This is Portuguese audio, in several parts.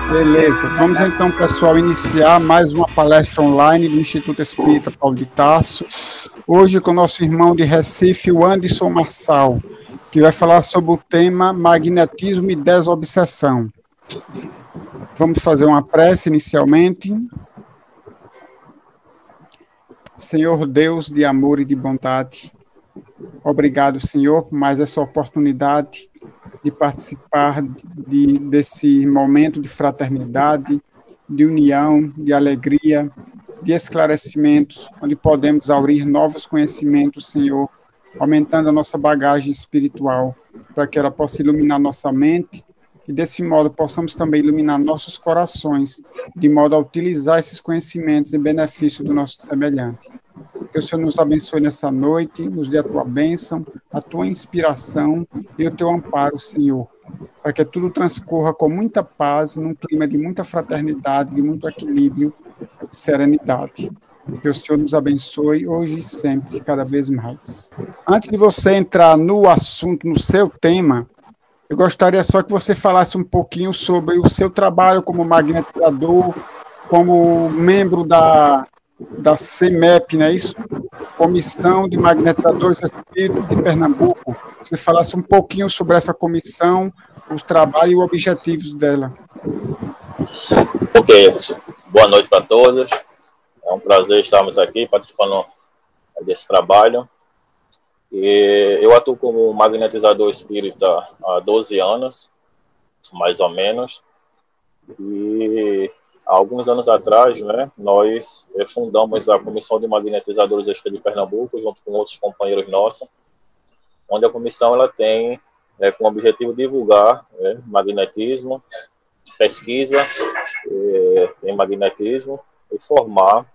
Beleza, vamos então, pessoal, iniciar mais uma palestra online do Instituto Espírita Paulo de Tarso. Hoje com o nosso irmão de Recife, o Anderson Marçal, que vai falar sobre o tema magnetismo e desobsessão. Vamos fazer uma prece inicialmente. Senhor Deus de amor e de bondade, obrigado, Senhor, por mais essa oportunidade de participar desse momento de fraternidade, de união, de alegria, de esclarecimentos, onde podemos aurir novos conhecimentos, Senhor, aumentando a nossa bagagem espiritual, para que ela possa iluminar nossa mente, e desse modo possamos também iluminar nossos corações, de modo a utilizar esses conhecimentos em benefício do nosso semelhante. Que o Senhor nos abençoe nessa noite, nos dê a tua bênção, a tua inspiração e o teu amparo, Senhor, para que tudo transcorra com muita paz, num clima de muita fraternidade, de muito equilíbrio e serenidade. Que o Senhor nos abençoe hoje e sempre, cada vez mais. Antes de você entrar no assunto, no seu tema, eu gostaria só que você falasse um pouquinho sobre o seu trabalho como magnetizador, como membro da CEMEP, não é isso? Comissão de Magnetizadores Espíritas de Pernambuco. Você falasse um pouquinho sobre essa comissão, o trabalho e os objetivos dela. Ok, boa noite para todos. É um prazer estarmos aqui participando desse trabalho. E eu atuo como magnetizador espírita há 12 anos, mais ou menos. E há alguns anos atrás, né, nós fundamos a Comissão de Magnetizadores Espíritas de Pernambuco, junto com outros companheiros nossos, onde a comissão ela tem como objetivo divulgar magnetismo, pesquisa em magnetismo e formar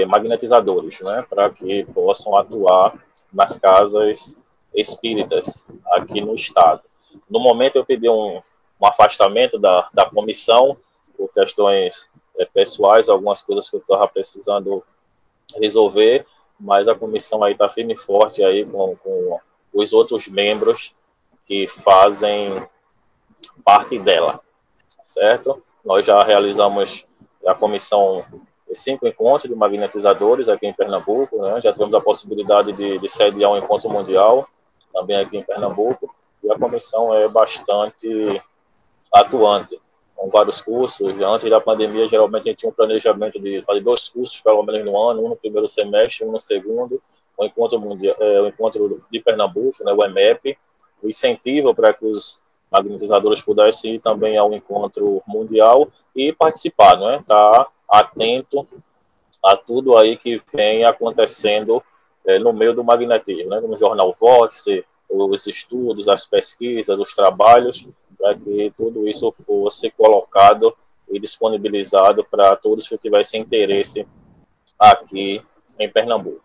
magnetizadores, né, para que possam atuar nas casas espíritas aqui no estado. No momento eu pedi um afastamento da comissão por questões pessoais, algumas coisas que eu estava precisando resolver, mas a comissão aí está firme e forte aí com os outros membros que fazem parte dela, certo? Nós já realizamos a comissão 5 encontros de magnetizadores aqui em Pernambuco, né? Já tivemos a possibilidade de sediar um encontro mundial também aqui em Pernambuco, e a comissão é bastante atuante, com vários cursos. Antes da pandemia, geralmente a gente tinha um planejamento de fazer 2 cursos, pelo menos no ano, um no primeiro semestre, um no segundo, o encontro mundial, o encontro de Pernambuco, né, o EMEP, o incentivo para que os magnetizadores pudessem ir também ao encontro mundial e participar, né, estar atento a tudo aí que vem acontecendo no meio do magnetismo, né, no jornal Vórtice, os estudos, as pesquisas, os trabalhos, para que tudo isso fosse colocado e disponibilizado para todos que tivessem interesse aqui em Pernambuco.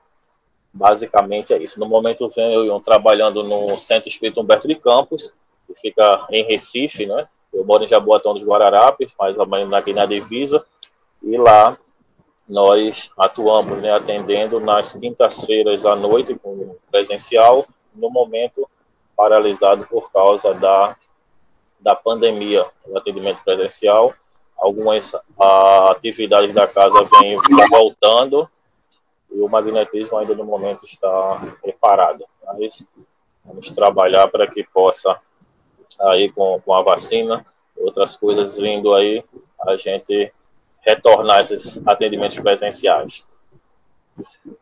Basicamente é isso. No momento venho trabalhando no Centro Espírita Humberto de Campos, que fica em Recife, né? Eu moro em Jaboatão dos Guararapes, mais ou menos aqui na divisa, e lá nós atuamos, né, atendendo nas quintas-feiras à noite com presencial, no momento paralisado por causa da pandemia, o atendimento presencial. Algumas atividades da casa vêm voltando e o magnetismo ainda no momento está preparado. Mas vamos trabalhar para que possa, aí com a vacina, outras coisas vindo aí, a gente retornar esses atendimentos presenciais.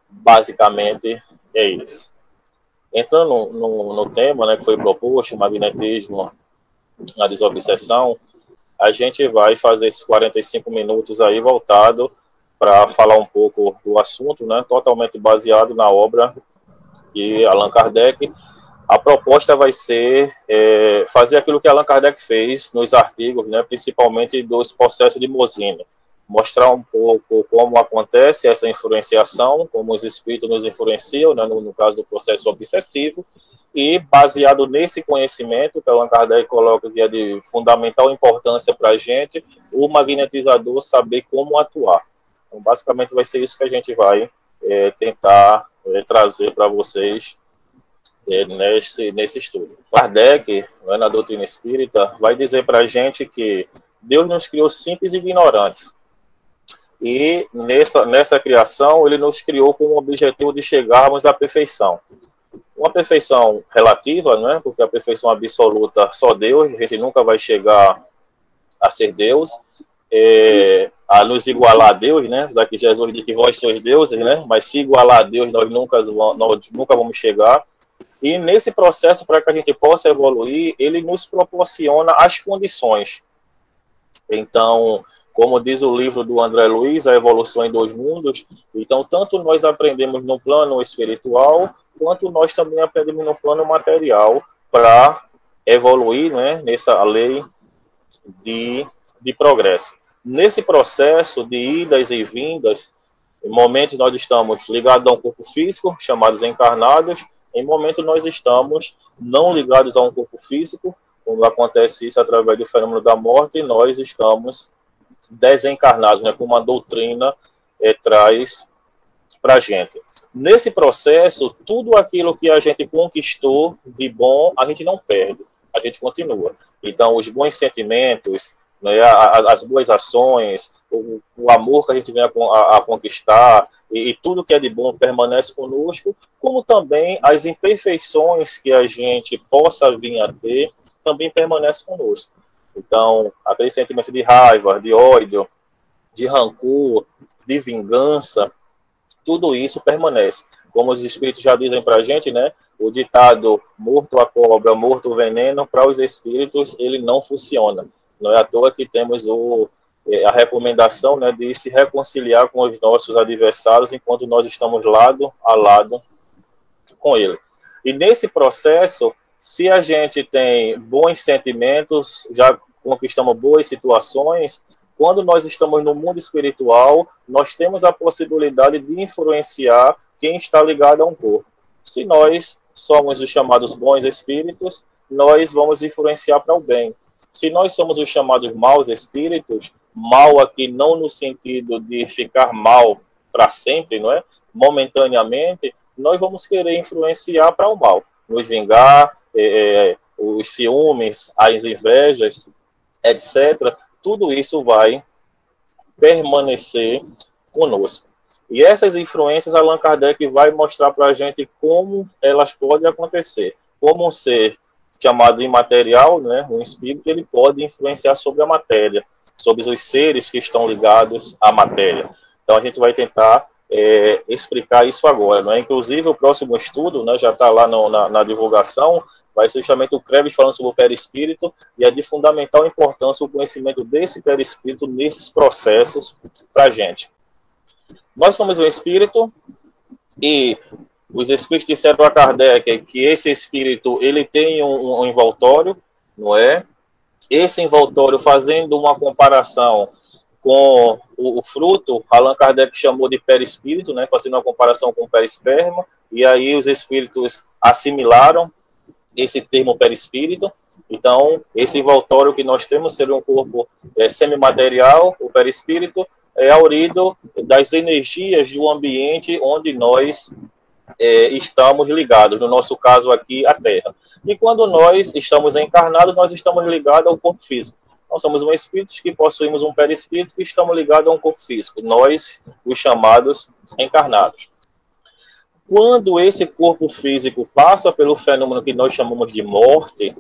Basicamente é isso. Entrando no tema, né, que foi proposto, o magnetismo, a desobsessão, a gente vai fazer esses 45 minutos aí voltado para falar um pouco do assunto, né, totalmente baseado na obra de Allan Kardec. A proposta vai ser fazer aquilo que Allan Kardec fez nos artigos, né, principalmente dos processos de Mozzini, mostrar um pouco como acontece essa influenciação, como os espíritos nos influenciam, né, no caso do processo obsessivo, e baseado nesse conhecimento que Allan Kardec coloca que é de fundamental importância para a gente, o magnetizador saber como atuar. Então, basicamente vai ser isso que a gente vai tentar trazer para vocês nesse estudo. Kardec, né, na doutrina espírita, vai dizer para a gente que Deus nos criou simples e ignorantes. E nessa criação, ele nos criou com o objetivo de chegarmos à perfeição. Uma perfeição relativa, né? Porque a perfeição absoluta só Deus, a gente nunca vai chegar a ser Deus, a nos igualar a Deus, né? Já que Jesus diz que vós sois deuses, né? Mas se igualar a Deus, nós nunca vamos chegar. E nesse processo, para que a gente possa evoluir, ele nos proporciona as condições. Então, como diz o livro do André Luiz, A Evolução em Dois Mundos, então tanto nós aprendemos no plano espiritual, quanto nós também aprendemos no plano material para evoluir, né, nessa lei de progresso. Nesse processo de idas e vindas, em momentos nós estamos ligados a um corpo físico, chamados encarnados, em momentos nós estamos não ligados a um corpo físico, quando acontece isso através do fenômeno da morte, nós estamos desencarnados, né, como a doutrina traz para a gente. Nesse processo, tudo aquilo que a gente conquistou de bom, a gente não perde, a gente continua. Então, os bons sentimentos, né, as boas ações, o amor que a gente vem a conquistar, e tudo que é de bom permanece conosco, como também as imperfeições que a gente possa vir a ter, também permanece conosco. Então, aquele sentimento de raiva, de ódio, de rancor, de vingança, tudo isso permanece. Como os espíritos já dizem para a gente, né? O ditado morto a cobra, morto o veneno, para os espíritos ele não funciona. Não é à toa que temos a recomendação, né, de se reconciliar com os nossos adversários enquanto nós estamos lado a lado com ele. E nesse processo, se a gente tem bons sentimentos, já conquistamos boas situações, quando nós estamos no mundo espiritual, nós temos a possibilidade de influenciar quem está ligado a um corpo. Se nós somos os chamados bons espíritos, nós vamos influenciar para o bem. Se nós somos os chamados maus espíritos, mal aqui não no sentido de ficar mal para sempre, não é? Momentaneamente, nós vamos querer influenciar para o mal, nos vingar, os ciúmes, as invejas, etc. Tudo isso vai permanecer conosco. E essas influências, Allan Kardec vai mostrar para a gente como elas podem acontecer. Como um ser chamado imaterial, né, um espírito, ele pode influenciar sobre a matéria, sobre os seres que estão ligados à matéria. Então a gente vai tentar explicar isso agora. Né? Inclusive o próximo estudo, né, já está lá na divulgação, vai ser justamente o Krebs falando sobre o perispírito, e é de fundamental importância o conhecimento desse perispírito nesses processos para a gente. Nós somos um espírito, e os espíritos disseram a Kardec que esse espírito ele tem um envoltório, não é? Esse envoltório, fazendo uma comparação com o fruto, Allan Kardec chamou de perispírito, né, fazendo uma comparação com o perisperma, e aí os espíritos assimilaram esse termo perispírito. Então, esse envoltório que nós temos seria um corpo semimaterial, o perispírito, aurido das energias do ambiente onde nós estamos ligados, no nosso caso aqui, a Terra. E quando nós estamos encarnados, nós estamos ligados ao corpo físico. Nós somos um espírito que possuímos um perispírito que estamos ligados a um corpo físico. Nós, os chamados encarnados. Quando esse corpo físico passa pelo fenômeno que nós chamamos de morte,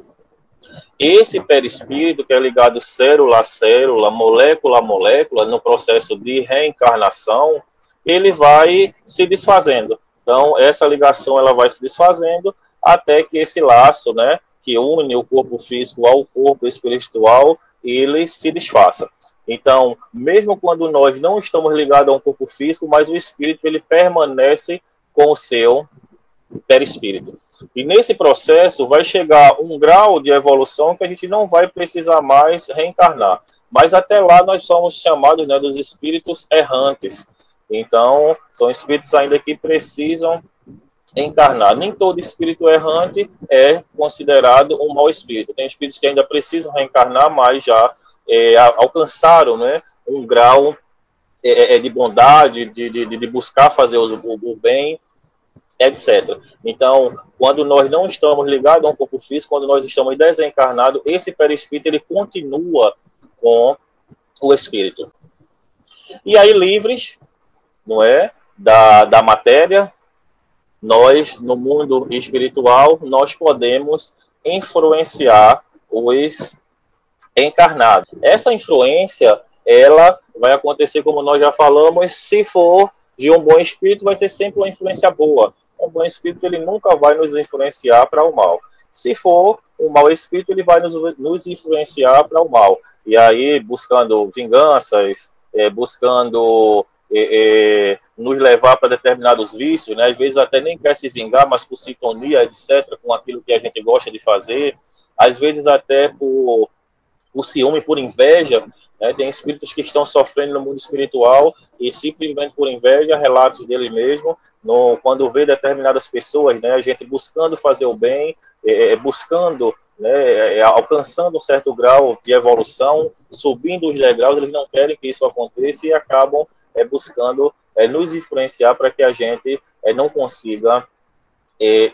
esse perispírito, que é ligado célula a célula, molécula a molécula, no processo de reencarnação, ele vai se desfazendo. Então, essa ligação ela vai se desfazendo até que esse laço, né, que une o corpo físico ao corpo espiritual, ele se desfaça. Então, mesmo quando nós não estamos ligados a um corpo físico, mas o espírito ele permanece com o seu perispírito. E nesse processo vai chegar um grau de evolução que a gente não vai precisar mais reencarnar. Mas até lá nós somos chamados, né, dos espíritos errantes. Então, são espíritos ainda que precisam encarnar. Nem todo espírito errante é considerado um mau espírito. Tem espíritos que ainda precisam reencarnar, mas já alcançaram, né, um grau de bondade, de buscar fazer o bem, etc. Então, quando nós não estamos ligados a um corpo físico, quando nós estamos desencarnados, esse perispírito ele continua com o espírito. E aí, livres, não é, da matéria, nós, no mundo espiritual, nós podemos influenciar os encarnados. Essa influência, ela vai acontecer, como nós já falamos, se for de um bom espírito, vai ser sempre uma influência boa. Um bom espírito, ele nunca vai nos influenciar para o mal. Se for um mau espírito, ele vai nos influenciar para o mal. E aí, buscando vinganças, buscando nos levar para determinados vícios, né? Às vezes até nem quer se vingar, mas por sintonia, etc., com aquilo que a gente gosta de fazer, às vezes até por ciúme, por inveja, né? Tem espíritos que estão sofrendo no mundo espiritual e simplesmente por inveja, relatos dele mesmo, quando vê determinadas pessoas, né, a gente buscando fazer o bem, buscando, né, alcançando um certo grau de evolução, subindo os degraus, eles não querem que isso aconteça e acabam buscando nos influenciar para que a gente não consiga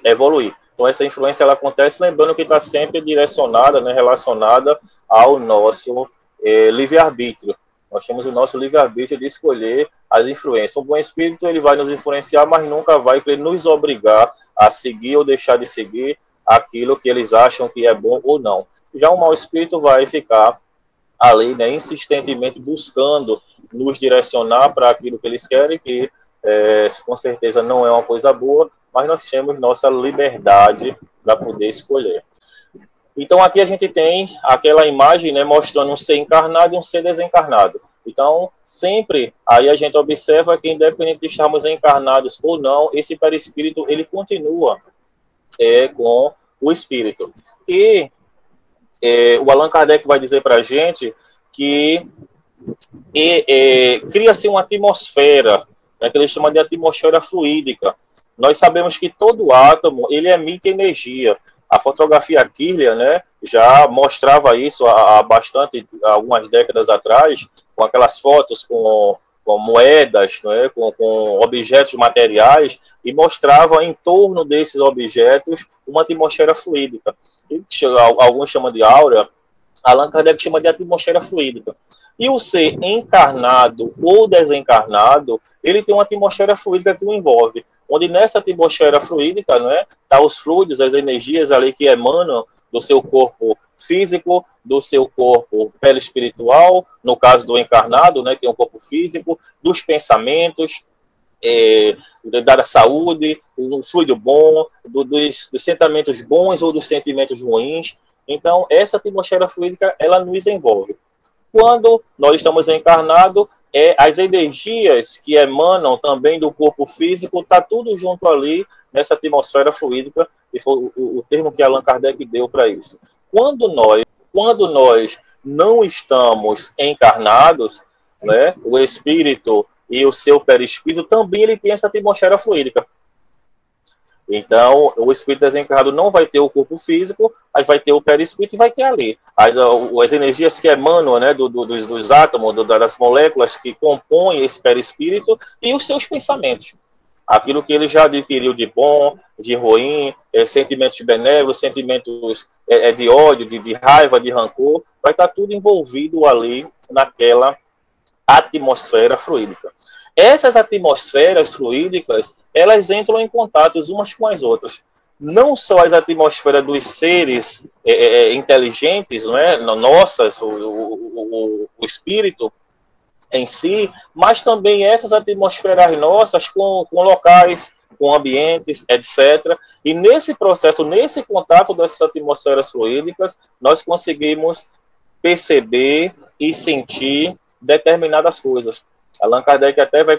evoluir. Então essa influência ela acontece, lembrando que está sempre direcionada, né, relacionada ao nosso livre-arbítrio. Nós temos o nosso livre-arbítrio de escolher as influências. Um bom espírito ele vai nos influenciar, mas nunca vai querer nos obrigar a seguir ou deixar de seguir aquilo que eles acham que é bom ou não. Já um mau espírito vai ficar ali, né, insistentemente buscando nos direcionar para aquilo que eles querem, que com certeza não é uma coisa boa, mas nós temos nossa liberdade para poder escolher. Então, aqui a gente tem aquela imagem, né, mostrando um ser encarnado e um ser desencarnado. Então, sempre aí a gente observa que, independente de estarmos encarnados ou não, esse perispírito, ele continua com o espírito. E o Allan Kardec vai dizer para a gente que cria-se uma atmosfera, né, que ele chama de atmosfera fluídica. Nós sabemos que todo átomo, ele emite energia. A fotografia Kirlian, né, já mostrava isso há algumas décadas atrás, com aquelas fotos com moedas, né, com objetos materiais, e mostrava em torno desses objetos uma atmosfera fluídica. Alguns chamam de áurea, Allan Kardec chama de atmosfera fluídica. E o ser encarnado ou desencarnado, ele tem uma atmosfera fluídica que o envolve, onde nessa atmosfera fluídica, né, tá os fluidos, as energias ali que emanam do seu corpo físico, do seu corpo perispiritual, no caso do encarnado, né, tem um corpo físico, dos pensamentos, da saúde, do fluido bom, dos sentimentos bons ou dos sentimentos ruins. Então, essa atmosfera fluídica, ela nos envolve. Quando nós estamos encarnados, as energias que emanam também do corpo físico, está tudo junto ali nessa atmosfera fluídica, e foi o termo que Allan Kardec deu para isso. Quando nós não estamos encarnados, né, o espírito e o seu perispírito também ele tem essa atmosfera fluídica. Então, o espírito desencarnado não vai ter o corpo físico, mas vai ter o perispírito e vai ter ali as energias que emanam, né, dos átomos, das moléculas que compõem esse perispírito e os seus pensamentos. Aquilo que ele já adquiriu de bom, de ruim, sentimentos benévolos, sentimentos de ódio, de raiva, de rancor, vai estar tudo envolvido ali naquela atmosfera fluídica. Essas atmosferas fluídicas, elas entram em contato umas com as outras. Não só as atmosferas dos seres inteligentes, não é? Nossas, o espírito em si, mas também essas atmosferas nossas com locais, com ambientes, etc. E nesse processo, nesse contato dessas atmosferas fluídicas, nós conseguimos perceber e sentir determinadas coisas. Allan Kardec até vai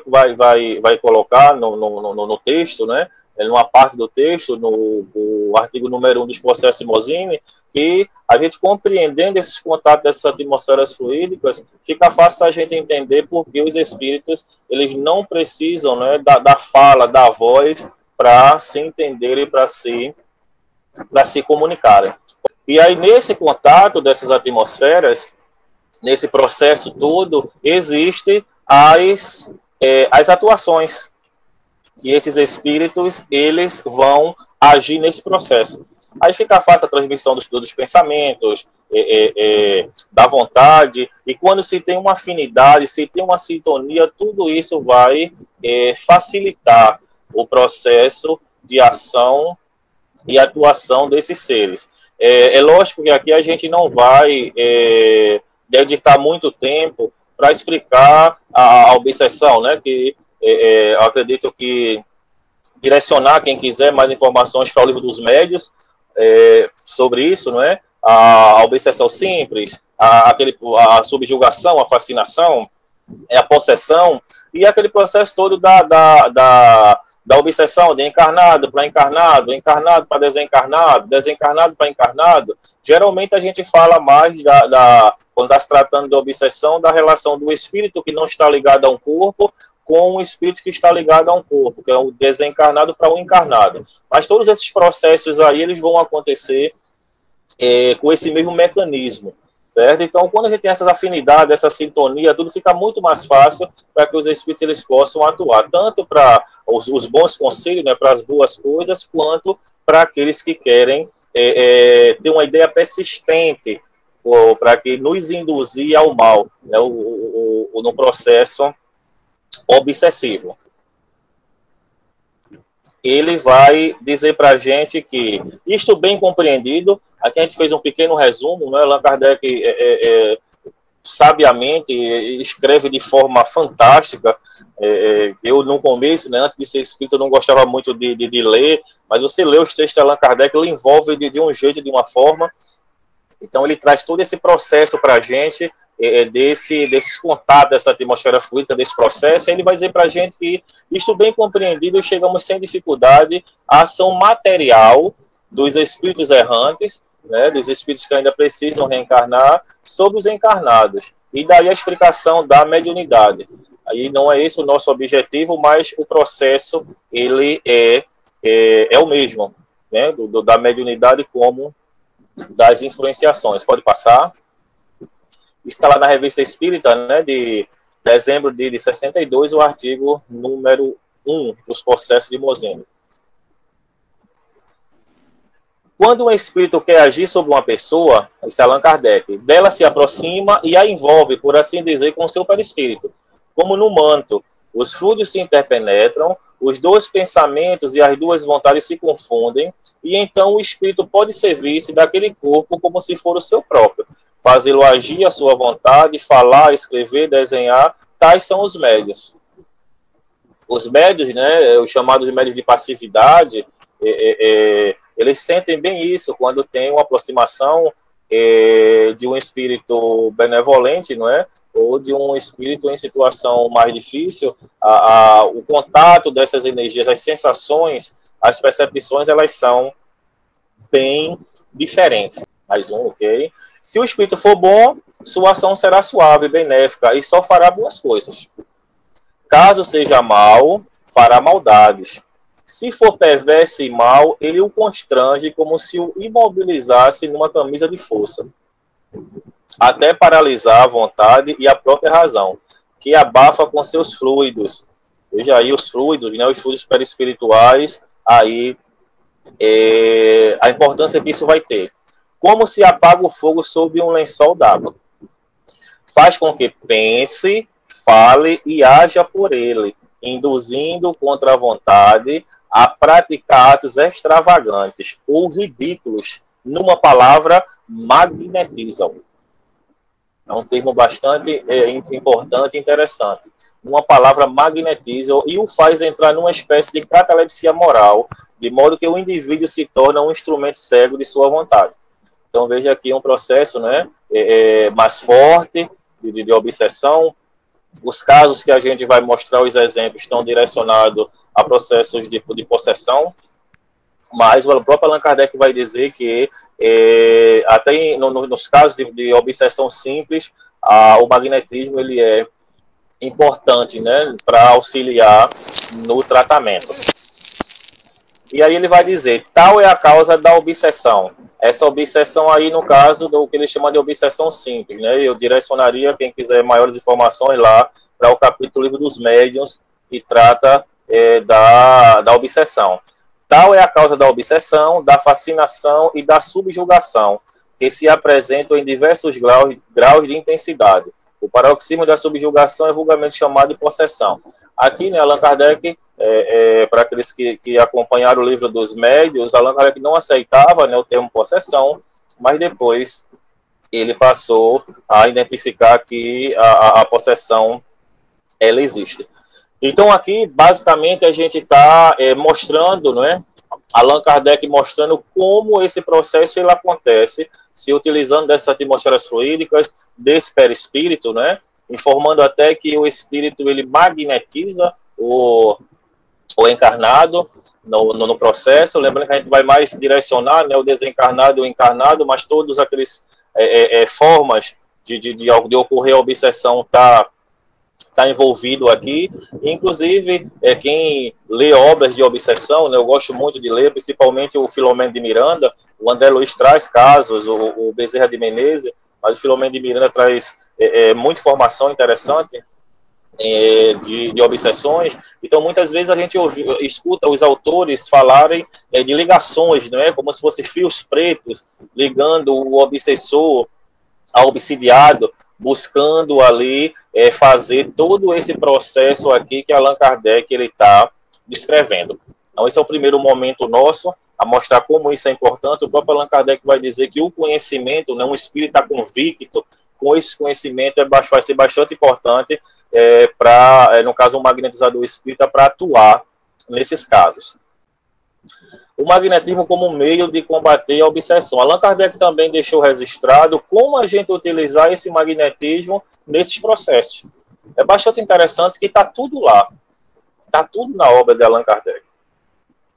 colocar no texto, né, numa parte do texto, no artigo número 1 dos processos Mosini, que a gente compreendendo esses contatos dessas atmosferas fluídicas, fica fácil a gente entender porque os espíritos eles não precisam, né, da fala, da voz, para se entenderem, para se comunicarem. E aí, nesse contato dessas atmosferas, nesse processo todo, existe as atuações que esses espíritos eles vão agir nesse processo. Aí fica fácil a transmissão dos pensamentos, da vontade, e quando se tem uma afinidade, se tem uma sintonia, tudo isso vai facilitar o processo de ação e atuação desses seres. É lógico que aqui a gente não vai dedicar muito tempo para explicar a obsessão, né? Que eu acredito que direcionar quem quiser mais informações para o livro dos médios sobre isso, não é? A obsessão simples, a subjugação, a fascinação, a possessão, e aquele processo todo da obsessão de encarnado para encarnado, encarnado para desencarnado, desencarnado para encarnado. Geralmente a gente fala mais quando está se tratando de obsessão, da relação do espírito que não está ligado a um corpo com o espírito que está ligado a um corpo, que é o desencarnado para o encarnado. Mas todos esses processos aí, eles vão acontecer com esse mesmo mecanismo, certo? Então, quando a gente tem essas afinidades, essa sintonia, tudo fica muito mais fácil para que os espíritos eles possam atuar, tanto para os bons conselhos, né, para as boas coisas, quanto para aqueles que querem ter uma ideia persistente, para que nos induzir ao mal, né, no processo obsessivo. Ele vai dizer para a gente que, isto bem compreendido, aqui a gente fez um pequeno resumo, né? Allan Kardec sabiamente escreve de forma fantástica. Eu, no começo, né, antes de ser espírita, eu não gostava muito de ler, mas você lê os textos de Allan Kardec, ele envolve de um jeito, de uma forma. Então, ele traz todo esse processo para a gente, desses contatos, dessa atmosfera fluídica, desse processo. Ele vai dizer para a gente que, isto bem compreendido, chegamos sem dificuldade à ação material dos espíritos errantes, né, dos espíritos que ainda precisam reencarnar, sobre os encarnados. E daí a explicação da mediunidade. Aí não é esse o nosso objetivo, mas o processo ele é o mesmo, né, da mediunidade como das influenciações. Pode passar. Está lá na Revista Espírita, né, de dezembro de 62, o artigo número 1 dos processos de Mosene. Quando um espírito quer agir sobre uma pessoa, esse é Allan Kardec, dela se aproxima e a envolve, por assim dizer, com seu perispírito. Como no manto, os fluidos se interpenetram, os dois pensamentos e as duas vontades se confundem, e então o espírito pode servir-se daquele corpo como se for o seu próprio, fazê-lo agir à sua vontade, falar, escrever, desenhar. Tais são os médios. Os médios, né, os chamados médios de passividade, eles sentem bem isso quando tem uma aproximação de um espírito benevolente, não é? Ou de um espírito em situação mais difícil. O contato dessas energias, as sensações, as percepções, elas são bem diferentes. Mais um, ok? Se o espírito for bom, sua ação será suave, benéfica e só fará boas coisas. Caso seja mau, fará maldades. Se for perverso e mau, ele o constrange como se o imobilizasse numa camisa de força, até paralisar a vontade e a própria razão, que abafa com seus fluidos. Veja aí os fluidos, né, os fluidos perispirituais, aí a importância que isso vai ter. Como se apaga o fogo sob um lençol d'água. Faz com que pense, fale e haja por ele, induzindo contra a vontade a praticar atos extravagantes ou ridículos. Numa palavra, magnetizam. É um termo bastante importante e interessante. Uma palavra, magnetizam, e o faz entrar numa espécie de catalepsia moral, de modo que o indivíduo se torna um instrumento cego de sua vontade. Então, veja aqui um processo, né, mais forte de obsessão. Os casos que a gente vai mostrar, os exemplos, estão direcionados a processos de possessão, mas o próprio Allan Kardec vai dizer que até nos casos de obsessão simples, o magnetismo ele é importante, né, para auxiliar no tratamento. E aí ele vai dizer, tal é a causa da obsessão. Essa obsessão aí, no caso, do que ele chama de obsessão simples, né? Eu direcionaria, quem quiser maiores informações lá, para o capítulo Livro dos Médiuns, que trata da obsessão. Tal é a causa da obsessão, da fascinação e da subjugação, que se apresentam em diversos graus de intensidade. O paroxismo da subjugação é vulgarmente chamado de possessão. Aqui, né, Allan Kardec, para aqueles que acompanharam o livro dos médiuns, Allan Kardec não aceitava, né, o termo possessão, mas depois ele passou a identificar que a possessão, ela existe. Então, aqui, basicamente, a gente está mostrando, não é? Allan Kardec mostrando como esse processo ele acontece, se utilizando dessas atmosferas fluídicas, desse perispírito, né? Informando até que o espírito ele magnetiza o encarnado no processo. Lembrando que a gente vai mais direcionar, né, o desencarnado e o encarnado, mas todos aqueles formas de ocorrer a obsessão está envolvido aqui. Inclusive, quem lê obras de obsessão, né, eu gosto muito de ler, principalmente o Filomeno de Miranda. O André Luiz traz casos, o Bezerra de Menezes, mas o Filomeno de Miranda traz muita informação interessante de obsessões. Então, muitas vezes a gente escuta os autores falarem de ligações, não é? Como se fossem fios pretos ligando o obsessor ao obsidiado, buscando ali fazer todo esse processo aqui que Allan Kardec ele está descrevendo. Então, esse é o primeiro momento nosso, a mostrar como isso é importante. O próprio Allan Kardec vai dizer que o conhecimento, né, um espírito está convicto, com esse conhecimento vai ser bastante importante para, no caso, um magnetizador espírita para atuar nesses casos. O magnetismo como meio de combater a obsessão. Allan Kardec também deixou registrado como a gente utilizar esse magnetismo nesses processos. É bastante interessante que está tudo lá. Está tudo na obra de Allan Kardec.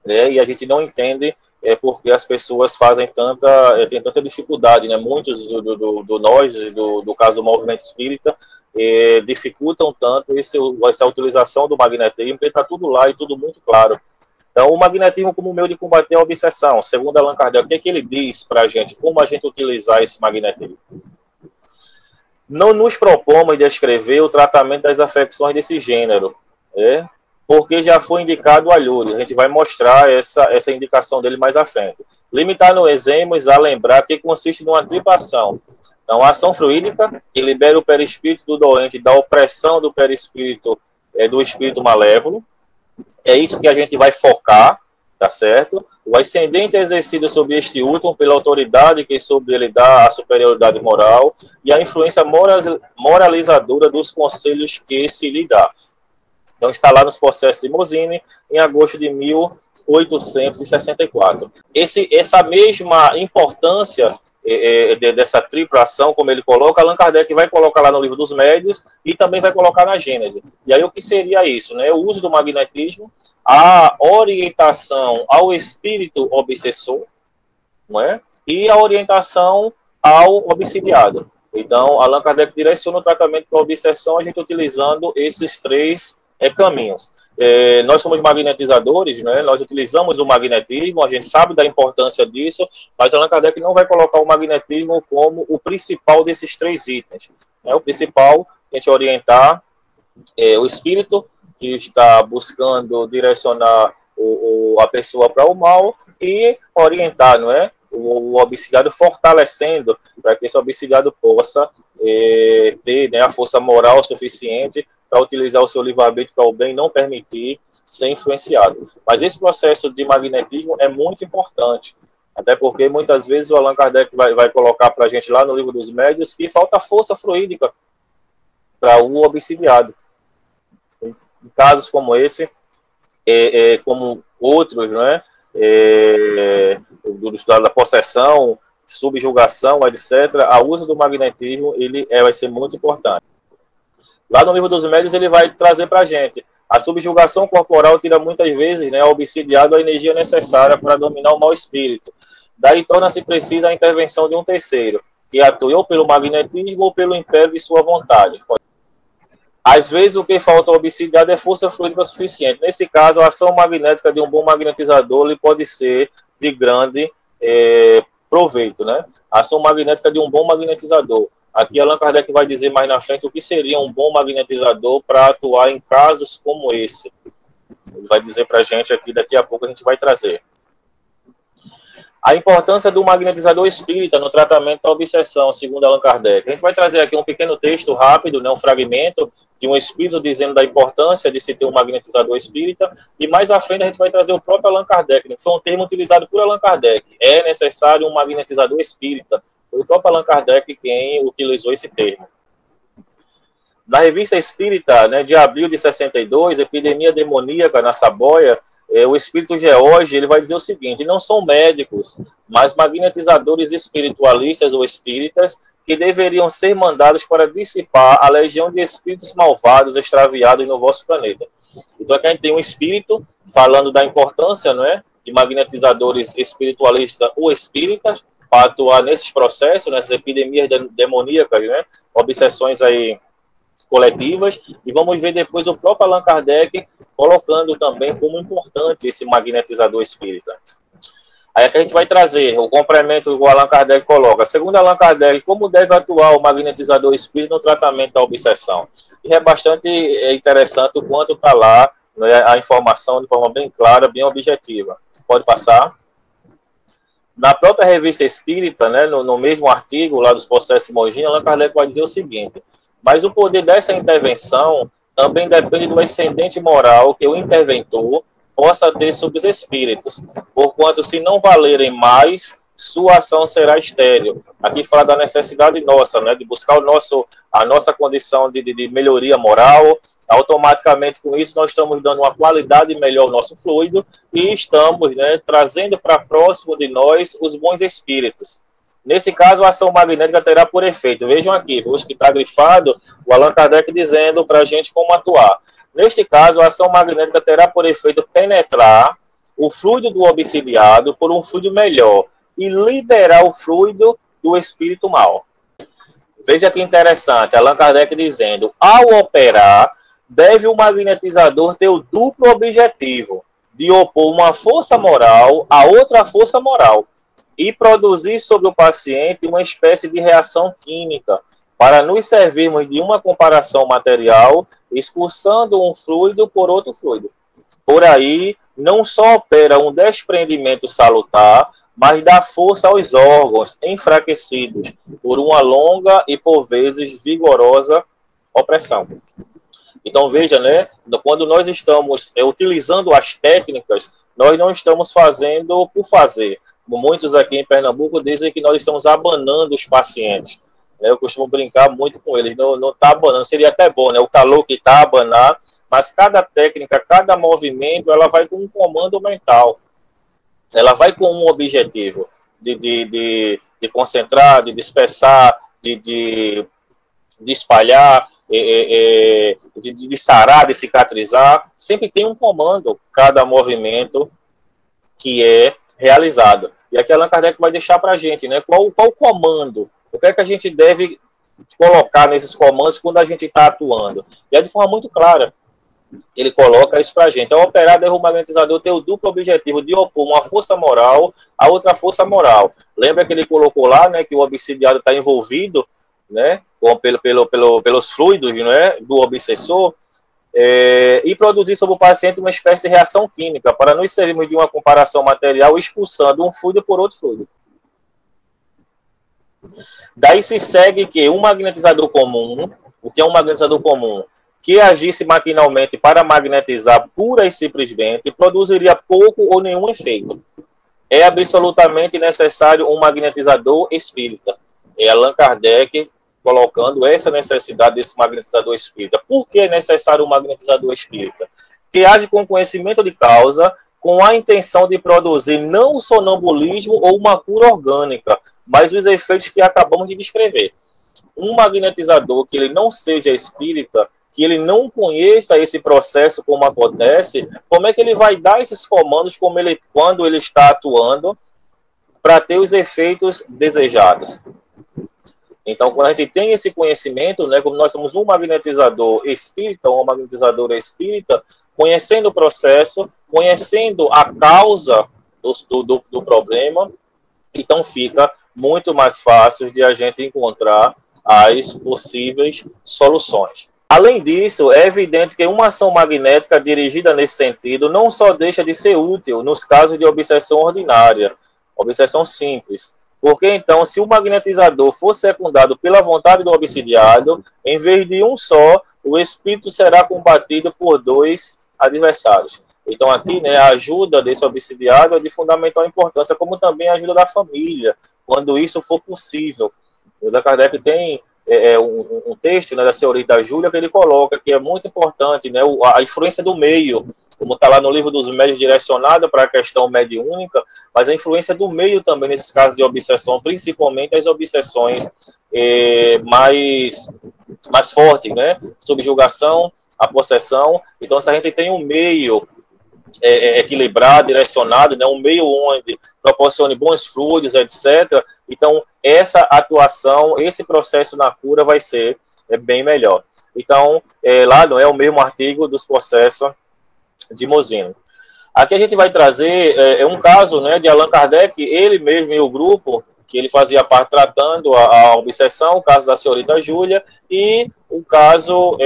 E a gente não entende porque as pessoas fazem tem tanta dificuldade, né? Muitos do caso do movimento espírita dificultam tanto essa utilização do magnetismo, porque está tudo lá e tudo muito claro. Então, o magnetismo como meio de combater a obsessão, segundo Allan Kardec, o que é que ele diz para a gente, como a gente utilizar esse magnetismo? Não nos propomos descrever o tratamento das afecções desse gênero, porque já foi indicado a Lúrio. A gente vai mostrar essa indicação dele mais à frente. Limitar-nos a lembrar que consiste numa tripação. Então, a ação fluídica, que libera o perispírito do doente da opressão do perispírito, do espírito malévolo. É isso que a gente vai focar, tá certo? O ascendente é exercido sobre este último pela autoridade que sobre ele dá a superioridade moral e a influência moralizadora dos conselhos que se lhe dá. Então, está lá nos processos de Mozzini, em agosto de 1864. Essa mesma importância dessa tripla ação, como ele coloca, Allan Kardec vai colocar lá no Livro dos Médiuns e também vai colocar na Gênese. E aí, o que seria isso? Né? O uso do magnetismo, a orientação ao espírito obsessor, não é? E a orientação ao obsidiado. Então, Allan Kardec direciona o tratamento para a obsessão, a gente utilizando esses três caminhos. Nós somos magnetizadores, né? Nós utilizamos o magnetismo, a gente sabe da importância disso, mas Allan Kardec não vai colocar o magnetismo como o principal desses três itens. O principal é a gente orientar o espírito que está buscando direcionar a pessoa para o mal e orientar, não é? O obsidiado fortalecendo para que esse obsidiado possa ter, né, a força moral suficiente para utilizar o seu livre-arbítrio para o bem e não permitir ser influenciado. Mas esse processo de magnetismo é muito importante, até porque muitas vezes o Allan Kardec vai colocar para a gente lá no Livro dos Médiuns que falta força fluídica para o obsidiado. Em casos como esse, como outros, né, da possessão, subjugação, etc., a uso do magnetismo vai ser muito importante. Lá no Livro dos Médiuns ele vai trazer para a gente a subjugação corporal tira muitas vezes, né, ao obsidiado a energia necessária para dominar o mau espírito. Daí torna-se precisa a intervenção de um terceiro, que atue ou pelo magnetismo ou pelo império de sua vontade. Às vezes o que falta ao obsidiado é força fluídica suficiente. Nesse caso, a ação magnética de um bom magnetizador lhe pode ser de grande proveito, né? A ação magnética de um bom magnetizador. Aqui Allan Kardec vai dizer mais na frente o que seria um bom magnetizador para atuar em casos como esse. Ele vai dizer para a gente aqui, daqui a pouco a gente vai trazer. A importância do magnetizador espírita no tratamento da obsessão, segundo Allan Kardec. A gente vai trazer aqui um pequeno texto rápido, né, um fragmento de um espírito dizendo da importância de se ter um magnetizador espírita, e mais à frente a gente vai trazer o próprio Allan Kardec, né, que foi um termo utilizado por Allan Kardec. É necessário um magnetizador espírita. Foi o próprio Allan Kardec quem utilizou esse termo. Na Revista Espírita, né, de abril de 62, Epidemia Demoníaca na Saboia, o espírito George, ele vai dizer o seguinte: não são médicos, mas magnetizadores espiritualistas ou espíritas que deveriam ser mandados para dissipar a legião de espíritos malvados extraviados no vosso planeta. Então aqui a gente tem um espírito falando da importância, não é, de magnetizadores espiritualistas ou espíritas para atuar nesses processos, nessas epidemias demoníacas, né, obsessões aí coletivas, e vamos ver depois o próprio Allan Kardec colocando também como importante esse magnetizador espírita. Aí aqui a gente vai trazer o complemento que o Allan Kardec coloca. Segundo Allan Kardec, como deve atuar o magnetizador espírita no tratamento da obsessão? E é bastante interessante o quanto está lá, né, a informação de forma bem clara, bem objetiva. Pode passar. Na própria Revista Espírita, né, no mesmo artigo lá dos processos Moginho, Allan Kardec vai dizer o seguinte: mas o poder dessa intervenção também depende do ascendente moral que o interventor possa ter sobre os espíritos, porquanto, se não valerem mais, sua ação será estéril. Aqui fala da necessidade nossa, né, de buscar a nossa condição de melhoria moral. Automaticamente, com isso, nós estamos dando uma qualidade melhor ao nosso fluido e estamos, né, trazendo para próximo de nós os bons espíritos. Nesse caso, a ação magnética terá por efeito, vejam aqui, os que está grifado, o Allan Kardec dizendo para a gente como atuar. Neste caso, a ação magnética terá por efeito penetrar o fluido do obsidiado por um fluido melhor e liberar o fluido do espírito mal. Veja que interessante, Allan Kardec dizendo: ao operar, deve o magnetizador ter o duplo objetivo de opor uma força moral a outra força moral e produzir sobre o paciente uma espécie de reação química, para nos servirmos de uma comparação material, expulsando um fluido por outro fluido. Por aí, não só opera um desprendimento salutar, mas dá força aos órgãos enfraquecidos por uma longa e, por vezes, vigorosa opressão. Então, veja, né, quando nós estamos utilizando as técnicas, nós não estamos fazendo por fazer. Muitos aqui em Pernambuco dizem que nós estamos abanando os pacientes. Eu costumo brincar muito com eles. Não está abanando, seria até bom, né? O calor que está a abanar, mas cada técnica, cada movimento, ela vai com um comando mental. Ela vai com um objetivo de concentrar, de dispersar, de espalhar, de sarar, de cicatrizar. Sempre tem um comando, cada movimento que é realizado. E aqui Allan Kardec vai deixar para a gente, né? Qual o comando? O que é que a gente deve colocar nesses comandos quando a gente está atuando? E é de forma muito clara. Ele coloca isso para a gente. Ao operar, deve o magnetizador ter o duplo objetivo de opor uma força moral a outra força moral. Lembra que ele colocou lá, né, que o obsidiado está envolvido, né, pelos fluidos, né, do obsessor, e produzir sobre o paciente uma espécie de reação química, para nos servirmos de uma comparação material, expulsando um fluido por outro fluido. Daí se segue que um magnetizador comum, o que é um magnetizador comum? Que agisse maquinalmente para magnetizar pura e simplesmente, produziria pouco ou nenhum efeito. É absolutamente necessário um magnetizador espírita. É Allan Kardec colocando essa necessidade desse magnetizador espírita. Por que é necessário um magnetizador espírita? Que age com conhecimento de causa, com a intenção de produzir não o sonambulismo ou uma cura orgânica, mas os efeitos que acabamos de descrever. Um magnetizador que ele não seja espírita, que ele não conheça esse processo como acontece, como é que ele vai dar esses comandos quando ele está atuando para ter os efeitos desejados? Então, quando a gente tem esse conhecimento, né, como nós somos um magnetizador espírita, ou uma magnetizadora espírita, conhecendo o processo, conhecendo a causa do problema, então fica muito mais fácil de a gente encontrar as possíveis soluções. Além disso, é evidente que uma ação magnética dirigida nesse sentido não só deixa de ser útil nos casos de obsessão ordinária, Obsessão simples. Porque, então, se o magnetizador for secundado pela vontade do obsidiado, em vez de um só, o espírito será combatido por 2 adversários. Então, aqui, né, a ajuda desse obsidiado é de fundamental importância, como também a ajuda da família, quando isso for possível. O Allan Kardec tem um texto, né, da senhorita Júlia, que ele coloca que é muito importante, né, a influência do meio, como está lá no livro dos médios, direcionado para a questão mediúnica, mas a influência do meio também nesses casos de obsessão, principalmente as obsessões mais fortes, né, subjugação, a possessão. Então, se a gente tem um meio equilibrado, direcionado, né, um meio onde proporcione bons fluidos, etc. Então, essa atuação, esse processo na cura vai ser bem melhor. Então, lá não é o mesmo artigo dos processos de Mozino. Aqui a gente vai trazer um caso, né, de Allan Kardec, ele mesmo e o grupo que ele fazia parte tratando a obsessão, o caso da senhorita Júlia e o caso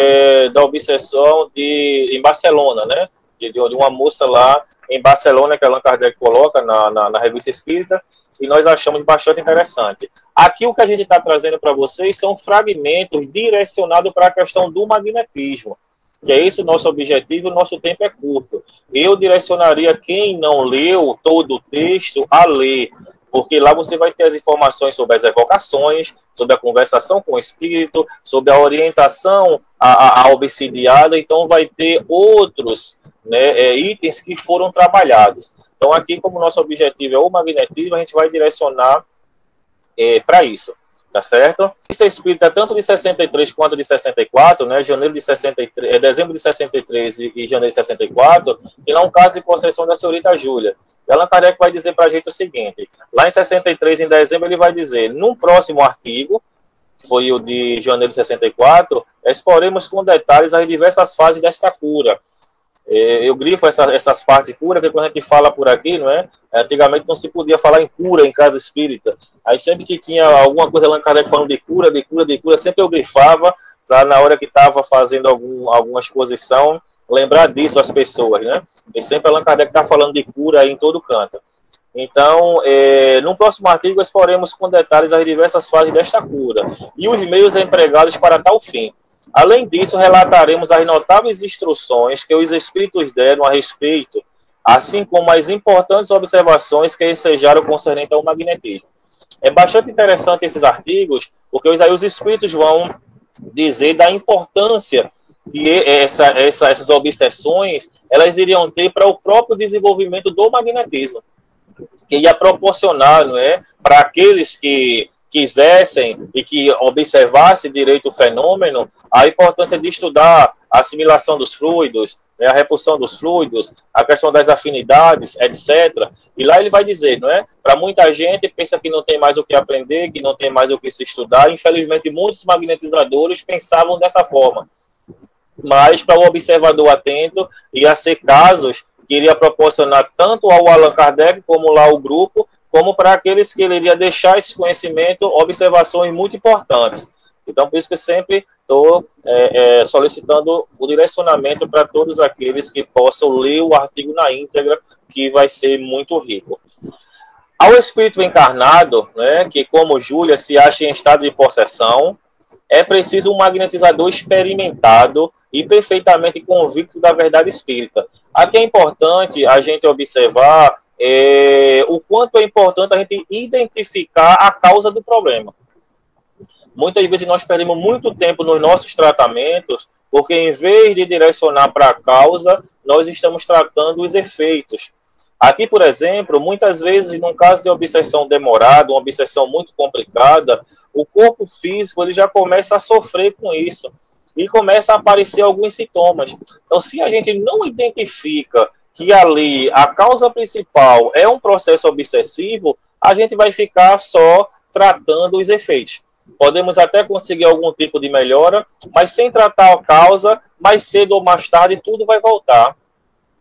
da obsessão em Barcelona, né, de uma moça lá em Barcelona, que Allan Kardec coloca na Revista Espírita, e nós achamos bastante interessante. Aqui o que a gente está trazendo para vocês são fragmentos direcionados para a questão do magnetismo, que é esse o nosso objetivo, o nosso tempo é curto. Eu direcionaria quem não leu todo o texto a ler, porque lá você vai ter as informações sobre as evocações, sobre a conversação com o espírito, sobre a orientação à obsidiada, então vai ter outros, né, itens que foram trabalhados. Então aqui, como nosso objetivo é o magnetismo, a gente vai direcionar para isso, tá certo? Isso é espírita tanto de 63 quanto de 64, né, dezembro de 63 e janeiro de 64, que não é um caso de possessão da senhorita Júlia. Allan Kardec vai dizer para a gente o seguinte, lá em 63, em dezembro, ele vai dizer, num próximo artigo, que foi o de janeiro de 64, exporemos com detalhes as diversas fases desta cura. Eu grifo essas partes de cura, que quando a gente fala por aqui, não é? Antigamente não se podia falar em cura em casa espírita. Aí sempre que tinha alguma coisa Allan Kardec falando de cura, sempre eu grifava, para na hora que estava fazendo alguma exposição, lembrar disso as pessoas, né? E sempre Allan Kardec está falando de cura aí em todo canto. Então, no próximo artigo, exporemos com detalhes as diversas fases desta cura e os meios empregados para tal fim. Além disso, relataremos as notáveis instruções que os espíritos deram a respeito, assim como as importantes observações que ensejaram concernente ao magnetismo. É bastante interessante esses artigos, porque os espíritos vão dizer da importância que essas obsessões elas iriam ter para o próprio desenvolvimento do magnetismo, que ia proporcionar, não é, para aqueles que quisessem e que observassem direito o fenômeno, a importância de estudar a assimilação dos fluidos, né, a repulsão dos fluidos, a questão das afinidades, etc. E lá ele vai dizer, não é? Para muita gente pensa que não tem mais o que aprender, que não tem mais o que se estudar. Infelizmente, muitos magnetizadores pensavam dessa forma. Mas para o observador atento, ia ser casos que iria proporcionar tanto ao Allan Kardec como lá o grupo, como para aqueles que ele iria deixar esse conhecimento, observações muito importantes. Então, por isso que eu sempre estou solicitando o direcionamento para todos aqueles que possam ler o artigo na íntegra, que vai ser muito rico. Ao espírito encarnado, né, que como Júlia se acha em estado de possessão, é preciso um magnetizador experimentado e perfeitamente convicto da verdade espírita. Aqui é importante a gente observar o quanto é importante a gente identificar a causa do problema. Muitas vezes nós perdemos muito tempo nos nossos tratamentos, porque em vez de direcionar para a causa, nós estamos tratando os efeitos. Aqui, por exemplo, muitas vezes, num caso de obsessão demorada, uma obsessão muito complicada, o corpo físico ele já começa a sofrer com isso e começa a aparecer alguns sintomas. Então, se a gente não identifica que ali a causa principal é um processo obsessivo, a gente vai ficar só tratando os efeitos. Podemos até conseguir algum tipo de melhora, mas sem tratar a causa, mais cedo ou mais tarde, tudo vai voltar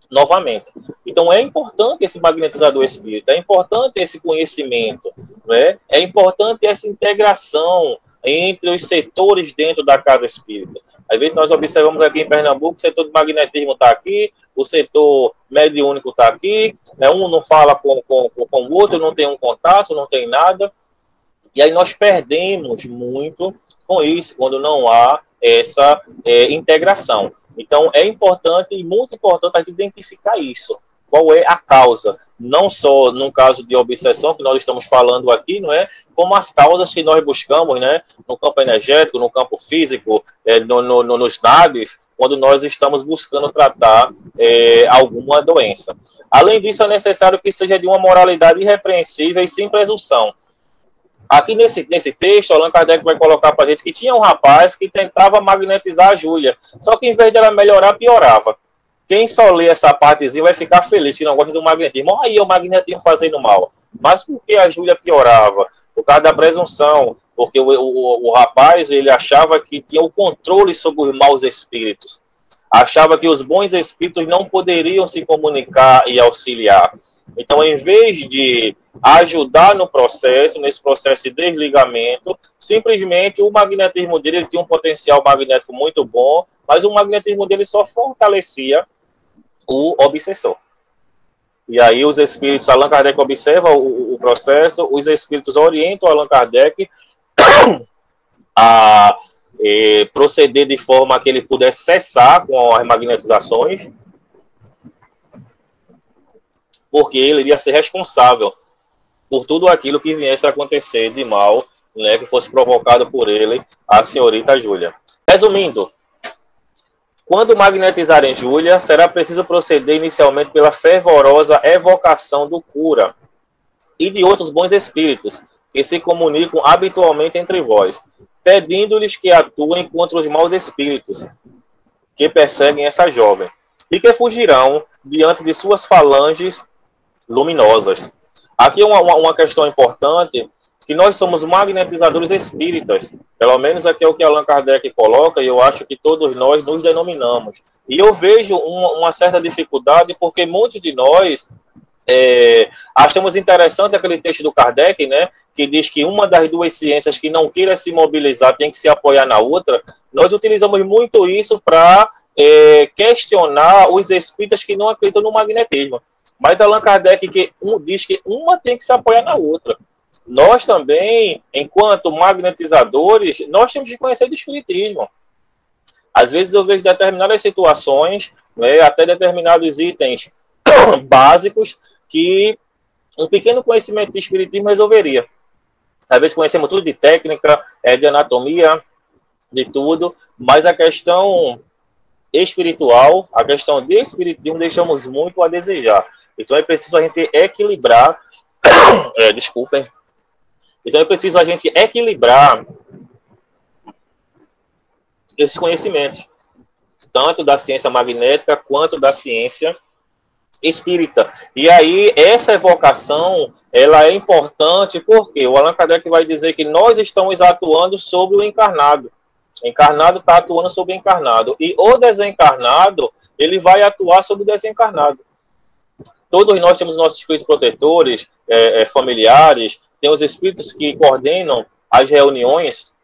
novamente. Então, é importante esse magnetizador espírita, é importante esse conhecimento, né? É importante essa integração entre os setores dentro da casa espírita. Às vezes nós observamos aqui em Pernambuco, o setor de magnetismo está aqui, o setor mediúnico está aqui, né? Um não fala com o outro, não tem um contato, não tem nada. E aí nós perdemos muito com isso, quando não há essa integração. Então, é importante e muito importante a gente identificar isso. Qual é a causa? Não só no caso de obsessão, que nós estamos falando aqui, não é? Como as causas que nós buscamos, né? No campo energético, no campo físico, nos NADs, quando nós estamos buscando tratar alguma doença. Além disso, é necessário que seja de uma moralidade irrepreensível e sem presunção. Aqui nesse texto, Allan Kardec vai colocar para a gente que tinha um rapaz que tentava magnetizar a Júlia, só que em vez dela melhorar, piorava. Quem só lê essa partezinha vai ficar feliz, que não gosta do magnetismo. Aí o magnetismo fazendo mal. Mas por que a Júlia piorava? Por causa da presunção. Porque o rapaz, ele achava que tinha o controle sobre os maus espíritos. Achava que os bons espíritos não poderiam se comunicar e auxiliar. Então, em vez de ajudar no processo, nesse processo de desligamento, simplesmente o magnetismo dele, ele tinha um potencial magnético muito bom, mas o magnetismo dele só fortalecia o obsessor. E aí os espíritos, Allan Kardec observa o processo, os espíritos orientam Allan Kardec a proceder de forma que ele pudesse cessar com as magnetizações, porque ele iria ser responsável por tudo aquilo que viesse a acontecer de mal, né, que fosse provocado por ele, a senhorita Júlia. Resumindo, quando magnetizarem Júlia, será preciso proceder inicialmente pela fervorosa evocação do cura e de outros bons espíritos que se comunicam habitualmente entre vós, pedindo-lhes que atuem contra os maus espíritos que perseguem essa jovem e que fugirão diante de suas falanges luminosas. Aqui uma questão importante, que nós somos magnetizadores espíritas, pelo menos aqui é o que Allan Kardec coloca, e eu acho que todos nós nos denominamos. E eu vejo uma certa dificuldade, porque muitos de nós achamos interessante aquele texto do Kardec, né, que diz que uma das duas ciências que não queira se mobilizar tem que se apoiar na outra. Nós utilizamos muito isso para questionar os espíritas que não acreditam no magnetismo. Mas Allan Kardec diz que uma tem que se apoiar na outra. Nós também, enquanto magnetizadores, nós temos que conhecer do espiritismo. Às vezes eu vejo determinadas situações, né, até determinados itens básicos, que um pequeno conhecimento de espiritismo resolveria. Às vezes conhecemos tudo de técnica, de anatomia, de tudo, mas a questão espiritual, a questão de espiritismo, deixamos muito a desejar. Então é preciso a gente equilibrar, desculpem, então é preciso a gente equilibrar esses conhecimentos, tanto da ciência magnética quanto da ciência espírita. E aí, essa evocação, ela é importante porque o Allan Kardec vai dizer que nós estamos atuando sobre o encarnado. O encarnado está atuando sobre o encarnado. E o desencarnado, ele vai atuar sobre o desencarnado. Todos nós temos nossos espíritos protetores, familiares, tem os espíritos que coordenam as reuniões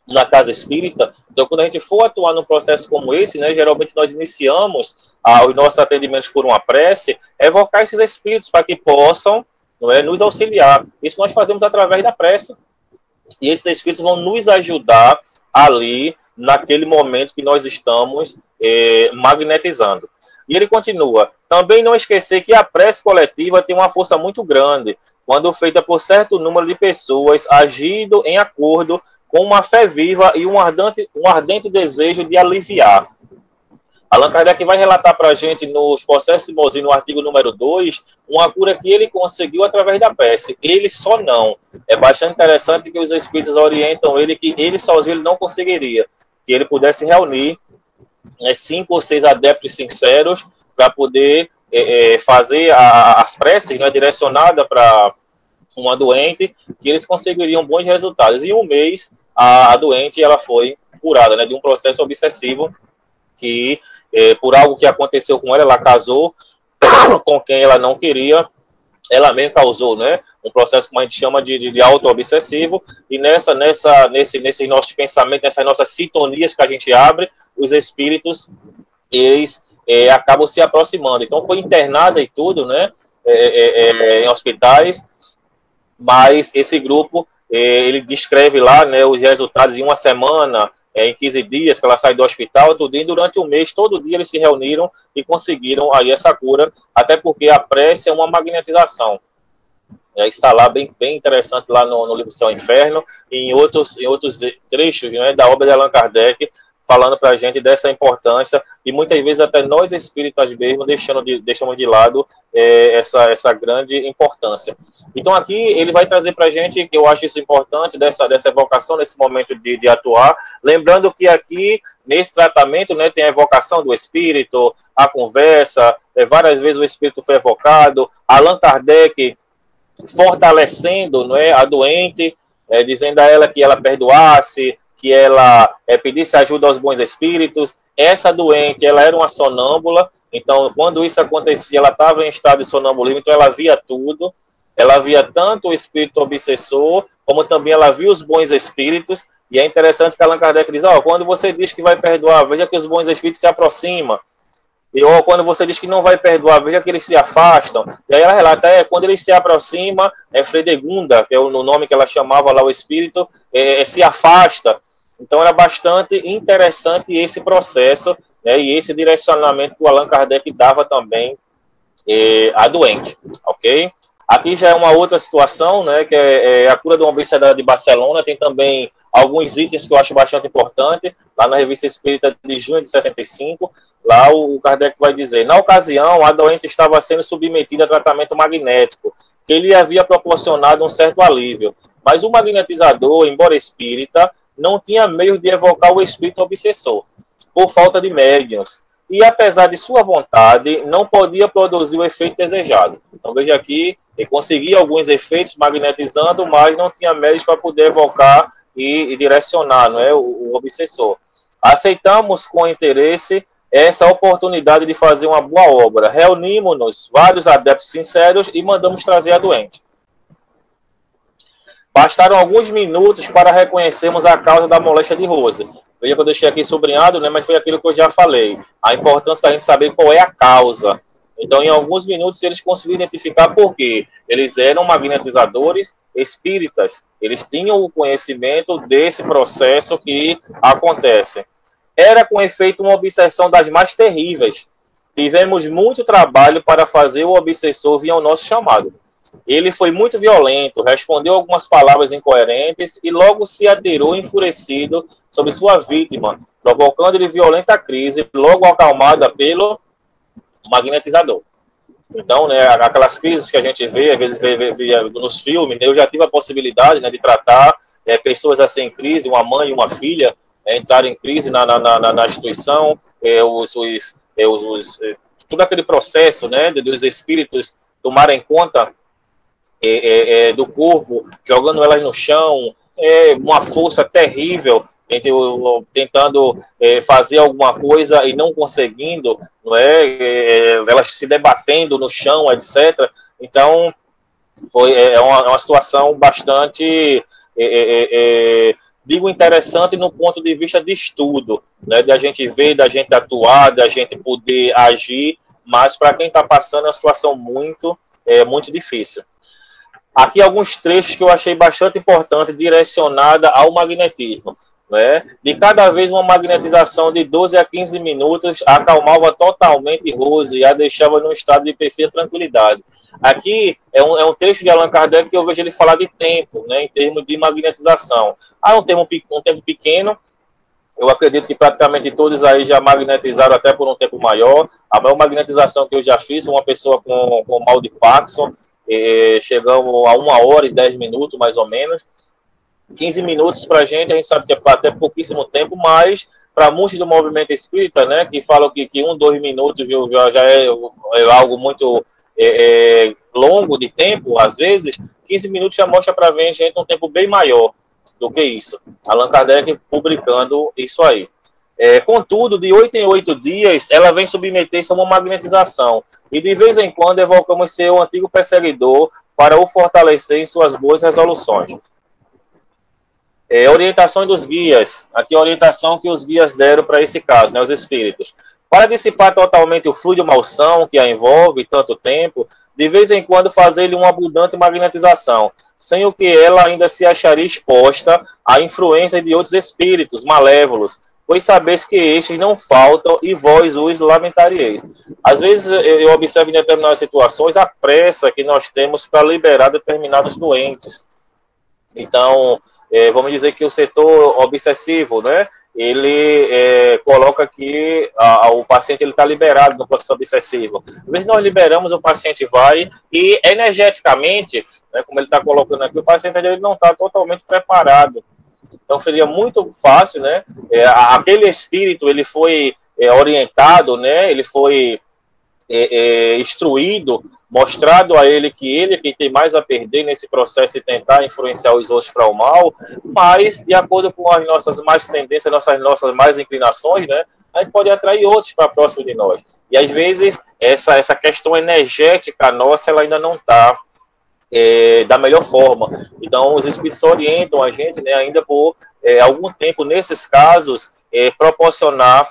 na casa espírita. Então, quando a gente for atuar num processo como esse, né, geralmente nós iniciamos os nossos atendimentos por uma prece, evocar esses espíritos para que possam, não é, nos auxiliar. Isso nós fazemos através da prece. E esses espíritos vão nos ajudar ali, naquele momento que nós estamos magnetizando. E ele continua, também não esquecer que a prece coletiva tem uma força muito grande, quando feita por certo número de pessoas, agindo em acordo com uma fé viva e um ardente desejo de aliviar. Allan Kardec vai relatar para a gente nos Processos Simões, no artigo número 2, uma cura que ele conseguiu através da prece. Ele só não. É bastante interessante que os espíritos orientam ele que ele sozinho ele não conseguiria. Que ele pudesse reunir 5 ou 6 adeptos sinceros para poder fazer as preces, né, direcionadas para uma doente, que eles conseguiriam bons resultados. Em um mês, a doente ela foi curada, né, de um processo obsessivo que, por algo que aconteceu com ela, ela casou com quem ela não queria, ela mesma causou, né, um processo como a gente chama de auto-obsessivo, e nesses nossos pensamentos, nessas nossas sintonias que a gente abre, os espíritos, eles acabam se aproximando. Então foi internada e tudo, né, em hospitais, mas esse grupo, ele descreve lá, né, os resultados em uma semana, em 15 dias que ela sai do hospital, tudo, e durante um mês, todo dia eles se reuniram e conseguiram aí essa cura, até porque a prece é uma magnetização. Está lá bem interessante lá no livro Céu e Inferno, e em outros trechos, né, da obra de Allan Kardec, falando para a gente dessa importância, e muitas vezes até nós espíritas mesmo deixamos de lado essa grande importância. Então aqui ele vai trazer para a gente, que eu acho isso importante, dessa evocação, nesse momento de atuar, lembrando que aqui, nesse tratamento, né, tem a evocação do espírito, a conversa, várias vezes o espírito foi evocado, Allan Kardec fortalecendo, não é, a doente, dizendo a ela que ela perdoasse, que ela pedisse ajuda aos bons espíritos. Essa doente, ela era uma sonâmbula, então quando isso acontecia, ela estava em estado de sonambulismo, então ela via tudo, ela via tanto o espírito obsessor, como também ela via os bons espíritos, e é interessante que Allan Kardec diz, quando você diz que vai perdoar, veja que os bons espíritos se aproximam, ou quando você diz que não vai perdoar, veja que eles se afastam. E aí ela relata, quando eles se aproximam, Fredegunda, que é o nome que ela chamava lá o espírito, se afasta. Então era bastante interessante esse processo, né, e esse direcionamento que o Allan Kardec dava também à doente, ok? Aqui já é uma outra situação, né, que é a cura de uma obsessão de Barcelona. Tem também alguns itens que eu acho bastante importante, lá na Revista Espírita de junho de 65, lá o Kardec vai dizer, na ocasião, a doente estava sendo submetida a tratamento magnético, que lhe havia proporcionado um certo alívio, mas o magnetizador, embora espírita, não tinha meio de evocar o espírito obsessor, por falta de médiuns, e apesar de sua vontade, não podia produzir o efeito desejado. Então veja aqui, ele conseguia alguns efeitos magnetizando, mas não tinha meios para poder evocar e direcionar, não é, o obsessor. Aceitamos com interesse essa oportunidade de fazer uma boa obra. Reunimos-nos, vários adeptos sinceros, e mandamos trazer a doente. Bastaram alguns minutos para reconhecermos a causa da moléstia de Rose. Veja que eu deixei aqui sublinhado, né, mas foi aquilo que eu já falei. A importância da gente saber qual é a causa. Então, em alguns minutos, eles conseguiram identificar por quê. Eles eram magnetizadores espíritas. Eles tinham o conhecimento desse processo que acontece. Era, com efeito, uma obsessão das mais terríveis. Tivemos muito trabalho para fazer o obsessor vir ao nosso chamado. Ele foi muito violento, respondeu algumas palavras incoerentes e logo se atirou enfurecido sobre sua vítima, provocando-lhe violenta crise, logo acalmada pelo magnetizador. Então, né, aquelas crises que a gente vê, às vezes vê nos filmes, né, eu já tive a possibilidade, né, de tratar pessoas assim em crise, uma mãe e uma filha, entraram em crise na instituição, todo aquele processo, né, dos espíritos tomarem conta do corpo, jogando elas no chão, uma força terrível, tentando fazer alguma coisa e não conseguindo, não é? Elas se debatendo no chão, etc. Então, foi uma situação bastante, digo, interessante no ponto de vista de estudo, né? De a gente ver, da gente atuar, da gente poder agir, mas para quem está passando é uma situação muito difícil. Aqui alguns trechos que eu achei bastante importante, direcionada ao magnetismo. Né? De cada vez uma magnetização de 12 a 15 minutos acalmava totalmente Rose e a deixava num estado de perfeita tranquilidade. Aqui é um trecho de Allan Kardec que eu vejo ele falar de tempo, né, em termos de magnetização. Um tempo pequeno, eu acredito que praticamente todos aí já magnetizaram até por um tempo maior. A maior magnetização que eu já fiz, uma pessoa com mal de Parkinson, chegamos a 1 hora e 10 minutos, mais ou menos. 15 minutos para a gente sabe que é até pouquíssimo tempo, mas para muitos do movimento espírita, né, que falam que 1, 2 minutos já é algo muito longo de tempo, às vezes, 15 minutos já mostra para a gente um tempo bem maior do que isso. Allan Kardec publicando isso aí. Contudo, de 8 em 8 dias, ela vem submeter-se a uma magnetização. E de vez em quando evocamos seu antigo perseguidor para o fortalecer em suas boas resoluções. Orientação dos guias. Aqui a orientação que os guias deram para esse caso, né, os espíritos. Para dissipar totalmente o fluido de maldição que a envolve tanto tempo, de vez em quando fazer-lhe uma abundante magnetização, sem o que ela ainda se acharia exposta à influência de outros espíritos malévolos, pois sabeis que estes não faltam e vós os lamentareis. Às vezes eu observo em determinadas situações a pressa que nós temos para liberar determinados doentes. Então, vamos dizer que o setor obsessivo, né, ele coloca que o paciente está liberado no processo obsessivo. Às vezes nós liberamos, o paciente vai e energeticamente, né, como ele está colocando aqui, o paciente ele não está totalmente preparado. Então seria muito fácil, né, aquele espírito ele foi orientado, né, ele foi instruído, mostrado a ele que ele é quem tem mais a perder nesse processo e tentar influenciar os outros para o mal, mas de acordo com as nossas mais tendências, nossas mais inclinações, né, a gente pode atrair outros para próximo de nós. E às vezes essa questão energética nossa, ela ainda não está da melhor forma. Então os espíritos orientam a gente, né, ainda por algum tempo, nesses casos, proporcionar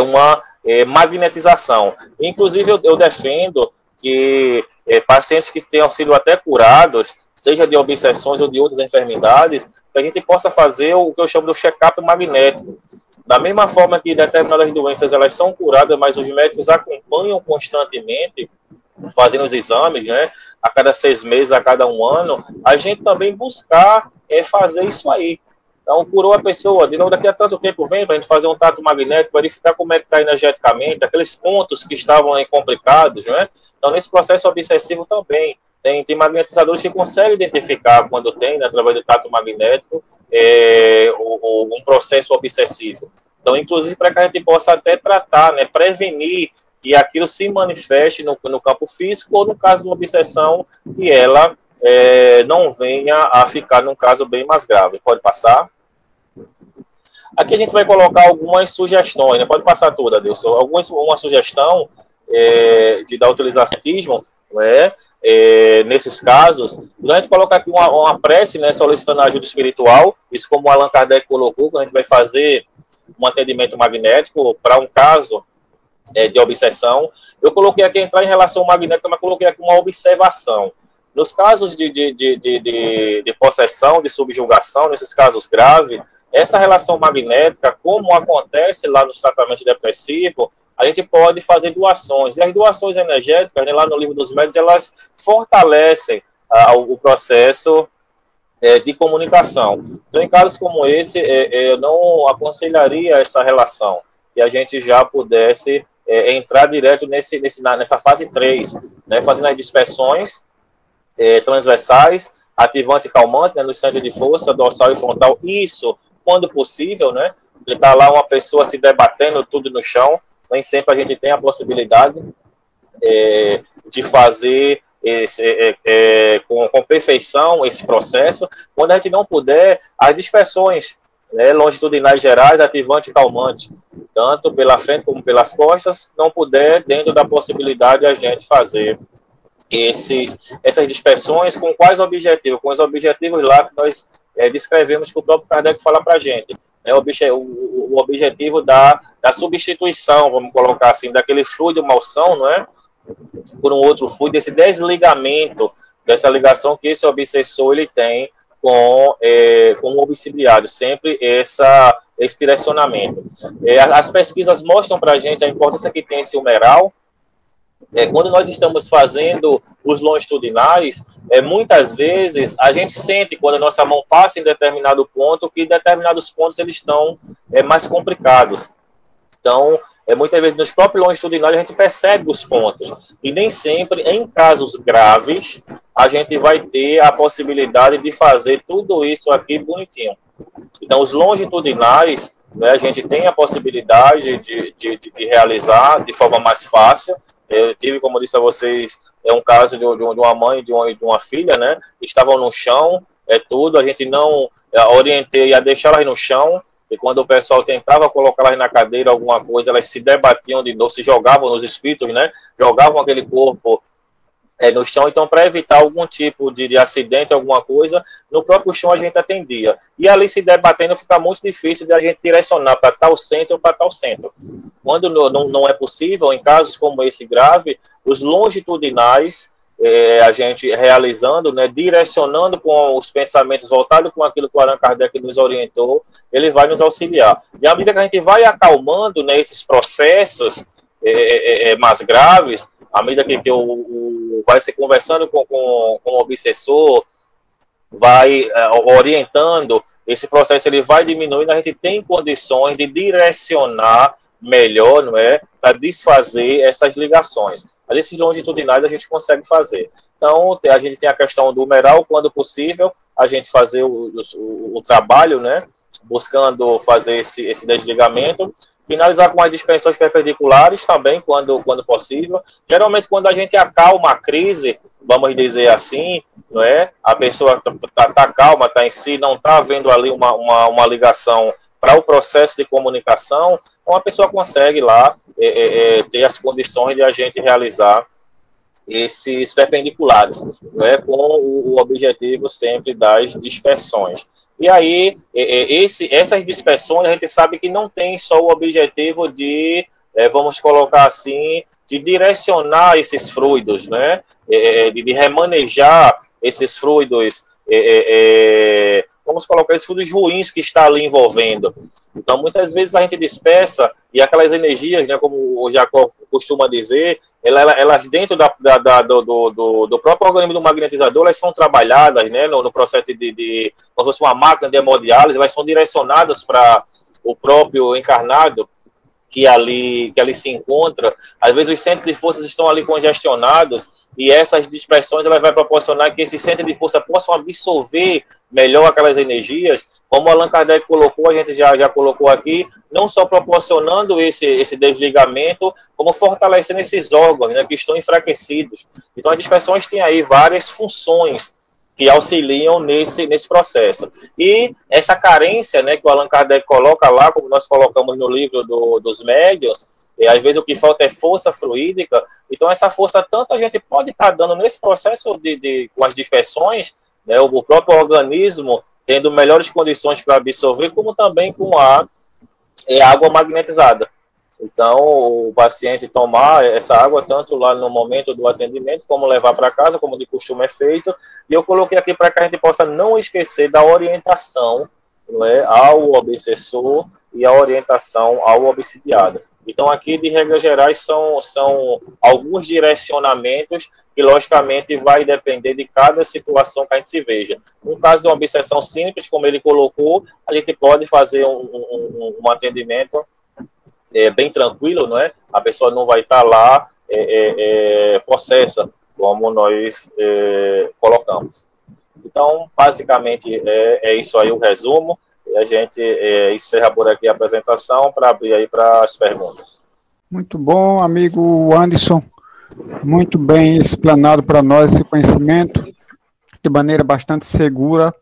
uma magnetização. Inclusive, eu defendo que pacientes que tenham sido até curados, seja de obsessões ou de outras enfermidades, que a gente possa fazer o que eu chamo do check-up magnético. Da mesma forma que determinadas doenças elas são curadas, mas os médicos acompanham constantemente, fazendo os exames, né, a cada 6 meses, a cada 1 ano, a gente também buscar fazer isso aí. Então, curou a pessoa, de novo, daqui a tanto tempo vem para a gente fazer um tato magnético, verificar como é que está energeticamente, aqueles pontos que estavam aí complicados, né? Então, nesse processo obsessivo também, tem magnetizadores que conseguem identificar quando tem, né, através do tato magnético, um processo obsessivo. Então, inclusive, para que a gente possa até tratar, né, prevenir que aquilo se manifeste no campo físico ou, no caso de uma obsessão, que ela não venha a ficar num caso bem mais grave. Pode passar? Aqui a gente vai colocar algumas sugestões, né? Pode passar tudo, Adilson. Uma sugestão da utilização do cientismo, né? Nesses casos, a gente coloca aqui uma prece, né, solicitando ajuda espiritual, isso como o Allan Kardec colocou, que a gente vai fazer um atendimento magnético para um caso de obsessão. Eu coloquei aqui entrar em relação magnética, mas coloquei aqui uma observação. Nos casos de possessão, de subjugação, nesses casos graves, essa relação magnética, como acontece lá nos tratamentos depressivos, a gente pode fazer doações. E as doações energéticas, né, lá no Livro dos Médiuns, elas fortalecem o processo de comunicação. Então, em casos como esse, eu não aconselharia essa relação, que a gente já pudesse entrar direto nessa fase 3, né, fazendo as dispersões transversais, ativante e calmante, né, no centro de força, dorsal e frontal, isso, quando possível, né, está lá uma pessoa se debatendo tudo no chão, nem sempre a gente tem a possibilidade de fazer com perfeição esse processo. Quando a gente não puder, as dispersões, né, longitudinais gerais, ativante e calmante, tanto pela frente como pelas costas, não puder, dentro da possibilidade, a gente fazer essas dispersões. Com quais objetivos? Com os objetivos lá que nós descrevemos, que o próprio Kardec fala para a gente. O objetivo da substituição, vamos colocar assim, daquele fluido malsão, não é? Por um outro fluido, esse desligamento dessa ligação que esse obsessor ele tem com o obsidiário, sempre esse direcionamento. As pesquisas mostram para a gente a importância que tem esse humeral. Quando nós estamos fazendo os longitudinais, muitas vezes a gente sente, quando a nossa mão passa em determinado ponto, que determinados pontos eles estão mais complicados. Então, muitas vezes nos próprios longitudinais a gente percebe os pontos. E nem sempre, em casos graves, a gente vai ter a possibilidade de fazer tudo isso aqui bonitinho. Então, os longitudinais, né, a gente tem a possibilidade de realizar de forma mais fácil. Eu tive, como eu disse a vocês, um caso de uma mãe e de uma filha, né? Estavam no chão, tudo, a gente não orientei a deixar elas no chão, e quando o pessoal tentava colocar elas na cadeira, alguma coisa, elas se debatiam de novo, se jogavam nos espíritos, né? Jogavam aquele corpo no chão. Então, para evitar algum tipo de acidente, alguma coisa, no próprio chão a gente atendia. E ali se debatendo fica muito difícil de a gente direcionar para tal centro ou para tal centro. Quando não é possível, em casos como esse grave, os longitudinais, a gente realizando, né, direcionando com os pensamentos voltados com aquilo que o Allan Kardec nos orientou, ele vai nos auxiliar. E à medida que a gente vai acalmando, né, esses processos mais graves, à medida que vai se conversando com o obsessor, vai orientando, esse processo ele vai diminuindo, a gente tem condições de direcionar melhor, não é, para desfazer essas ligações. Mas esses longitudinais a gente consegue fazer. Então, a gente tem a questão do humeral, quando possível, a gente fazer o trabalho, né, buscando fazer esse desligamento. Finalizar com as dispensões perpendiculares também, quando possível. Geralmente, quando a gente acalma a crise, vamos dizer assim, não é? A pessoa tá calma, está em si, não está vendo ali uma ligação para o processo de comunicação, então a pessoa consegue lá ter as condições de a gente realizar esses perpendiculares, não é? Com o objetivo sempre das dispersões. E aí, essas dispersões, a gente sabe que não tem só o objetivo de, vamos colocar assim, de direcionar esses fluidos, né? De remanejar esses fluidos, vamos colocar esses fluidos ruins que está ali envolvendo. Então, muitas vezes a gente dispersa e aquelas energias, né, como o Jacó costuma dizer, elas dentro do próprio organismo do magnetizador, elas são trabalhadas, né, no processo como se fosse uma máquina de hemodiálise, elas são direcionadas para o próprio encarnado que ali se encontra. Às vezes os centros de forças estão ali congestionados e essas dispersões ela vai proporcionar que esses centros de força possam absorver melhor aquelas energias, como Allan Kardec colocou, a gente já colocou aqui, não só proporcionando esse desligamento, como fortalecendo esses órgãos, né, que estão enfraquecidos. Então, as dispersões têm aí várias funções que auxiliam nesse processo. E essa carência, né, que o Allan Kardec coloca lá, como nós colocamos no livro dos médiuns, às vezes o que falta é força fluídica. Então, essa força, tanto a gente pode estar dando nesse processo com as dispersões, né, o próprio organismo tendo melhores condições para absorver, como também com a água magnetizada. Então, o paciente tomar essa água, tanto lá no momento do atendimento, como levar para casa, como de costume é feito. E eu coloquei aqui para que a gente possa não esquecer da orientação, não é, ao obsessor e a orientação ao obsidiado. Então, aqui, de regras gerais, são alguns direcionamentos que, logicamente, vai depender de cada situação que a gente se veja. No caso de uma obsessão simples, como ele colocou, a gente pode fazer um atendimento bem tranquilo, não é? A pessoa não vai estar lá possessa, como nós colocamos. Então, basicamente, é isso aí o resumo. E a gente encerra por aqui a apresentação para abrir aí para as perguntas. Muito bom, amigo Anderson. Muito bem explanado para nós esse conhecimento, de maneira bastante segura,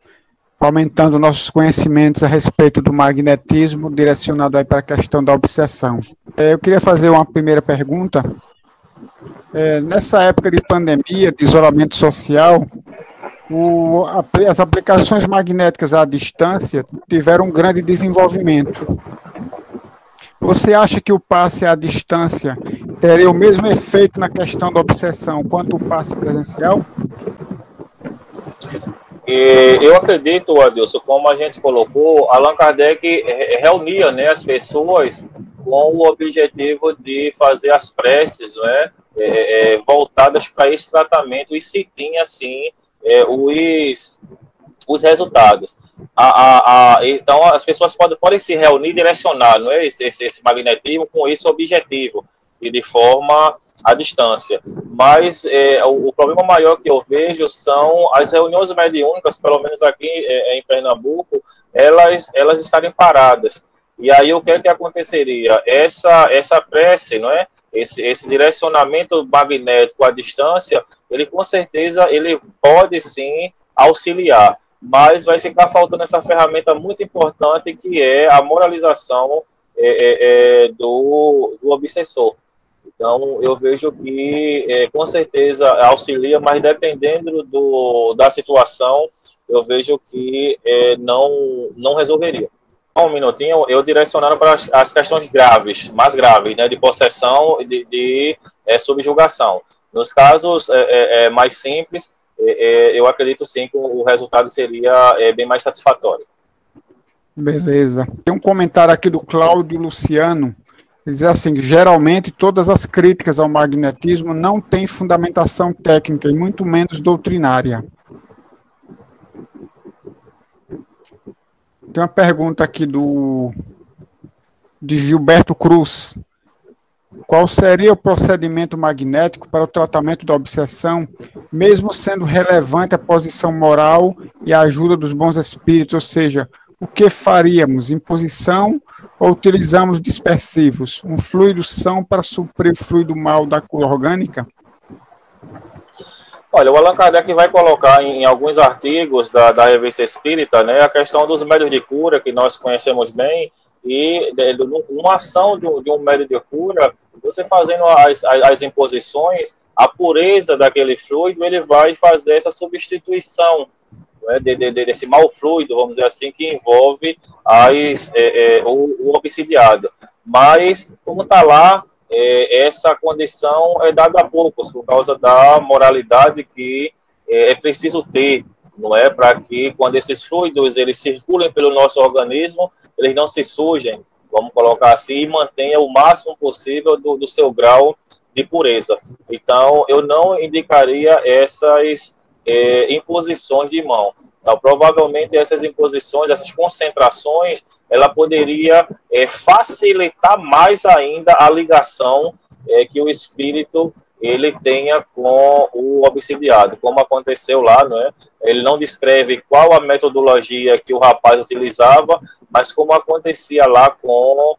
aumentando nossos conhecimentos a respeito do magnetismo, direcionado aí para a questão da obsessão. Eu queria fazer uma primeira pergunta. Nessa época de pandemia, de isolamento social, as aplicações magnéticas à distância tiveram um grande desenvolvimento. Você acha que o passe à distância teria o mesmo efeito na questão da obsessão quanto o passe presencial? Eu acredito, Adilson, como a gente colocou, Allan Kardec reunia, né, as pessoas com o objetivo de fazer as preces, né, voltadas para esse tratamento, e se tinha, assim, os resultados. Então, as pessoas podem se reunir e direcionar, não é, esse magnetismo com esse objetivo, e de forma à distância. Mas o problema maior que eu vejo são as reuniões mediúnicas, pelo menos aqui em Pernambuco, elas estarem paradas. E aí o que é que aconteceria? Essa prece, não é? Esse direcionamento magnético à distância, ele com certeza ele pode sim auxiliar. mas vai ficar faltando essa ferramenta muito importante que é a moralização do obsessor. Então, eu vejo que, com certeza, auxilia, mas dependendo da situação, eu vejo que não resolveria. Um minutinho, eu direcionando para as questões graves, mais graves, né, de possessão e de subjugação. Nos casos mais simples, eu acredito sim que o resultado seria bem mais satisfatório. Beleza. Tem um comentário aqui do Cláudio Luciano. Ele diz assim, geralmente todas as críticas ao magnetismo não têm fundamentação técnica e muito menos doutrinária. Tem uma pergunta aqui de Gilberto Cruz. Qual seria o procedimento magnético para o tratamento da obsessão, mesmo sendo relevante a posição moral e a ajuda dos bons espíritos? Ou seja, o que faríamos? Imposição ou utilizamos dispersivos? Um fluido são para suprir o fluido mal da cura orgânica? Olha, o Allan Kardec vai colocar em alguns artigos da Revista Espírita, né, a questão dos médios de cura, que nós conhecemos bem, e uma ação de um médio de cura, você fazendo as imposições, a pureza daquele fluido, ele vai fazer essa substituição, né, desse mau fluido, vamos dizer assim, que envolve o obsidiado. Mas, como está lá, essa condição é dada a poucos, por causa da moralidade que é preciso ter, não é? Para que, quando esses fluidos eles circulem pelo nosso organismo, eles não se sujem, vamos colocar assim, e mantenha o máximo possível do seu grau de pureza. Então, eu não indicaria essas imposições de mão. Então, provavelmente essas imposições, essas concentrações, ela poderia facilitar mais ainda a ligação que o espírito ele tenha com o obsidiado, como aconteceu lá, não é? Ele não descreve qual a metodologia que o rapaz utilizava, mas como acontecia lá com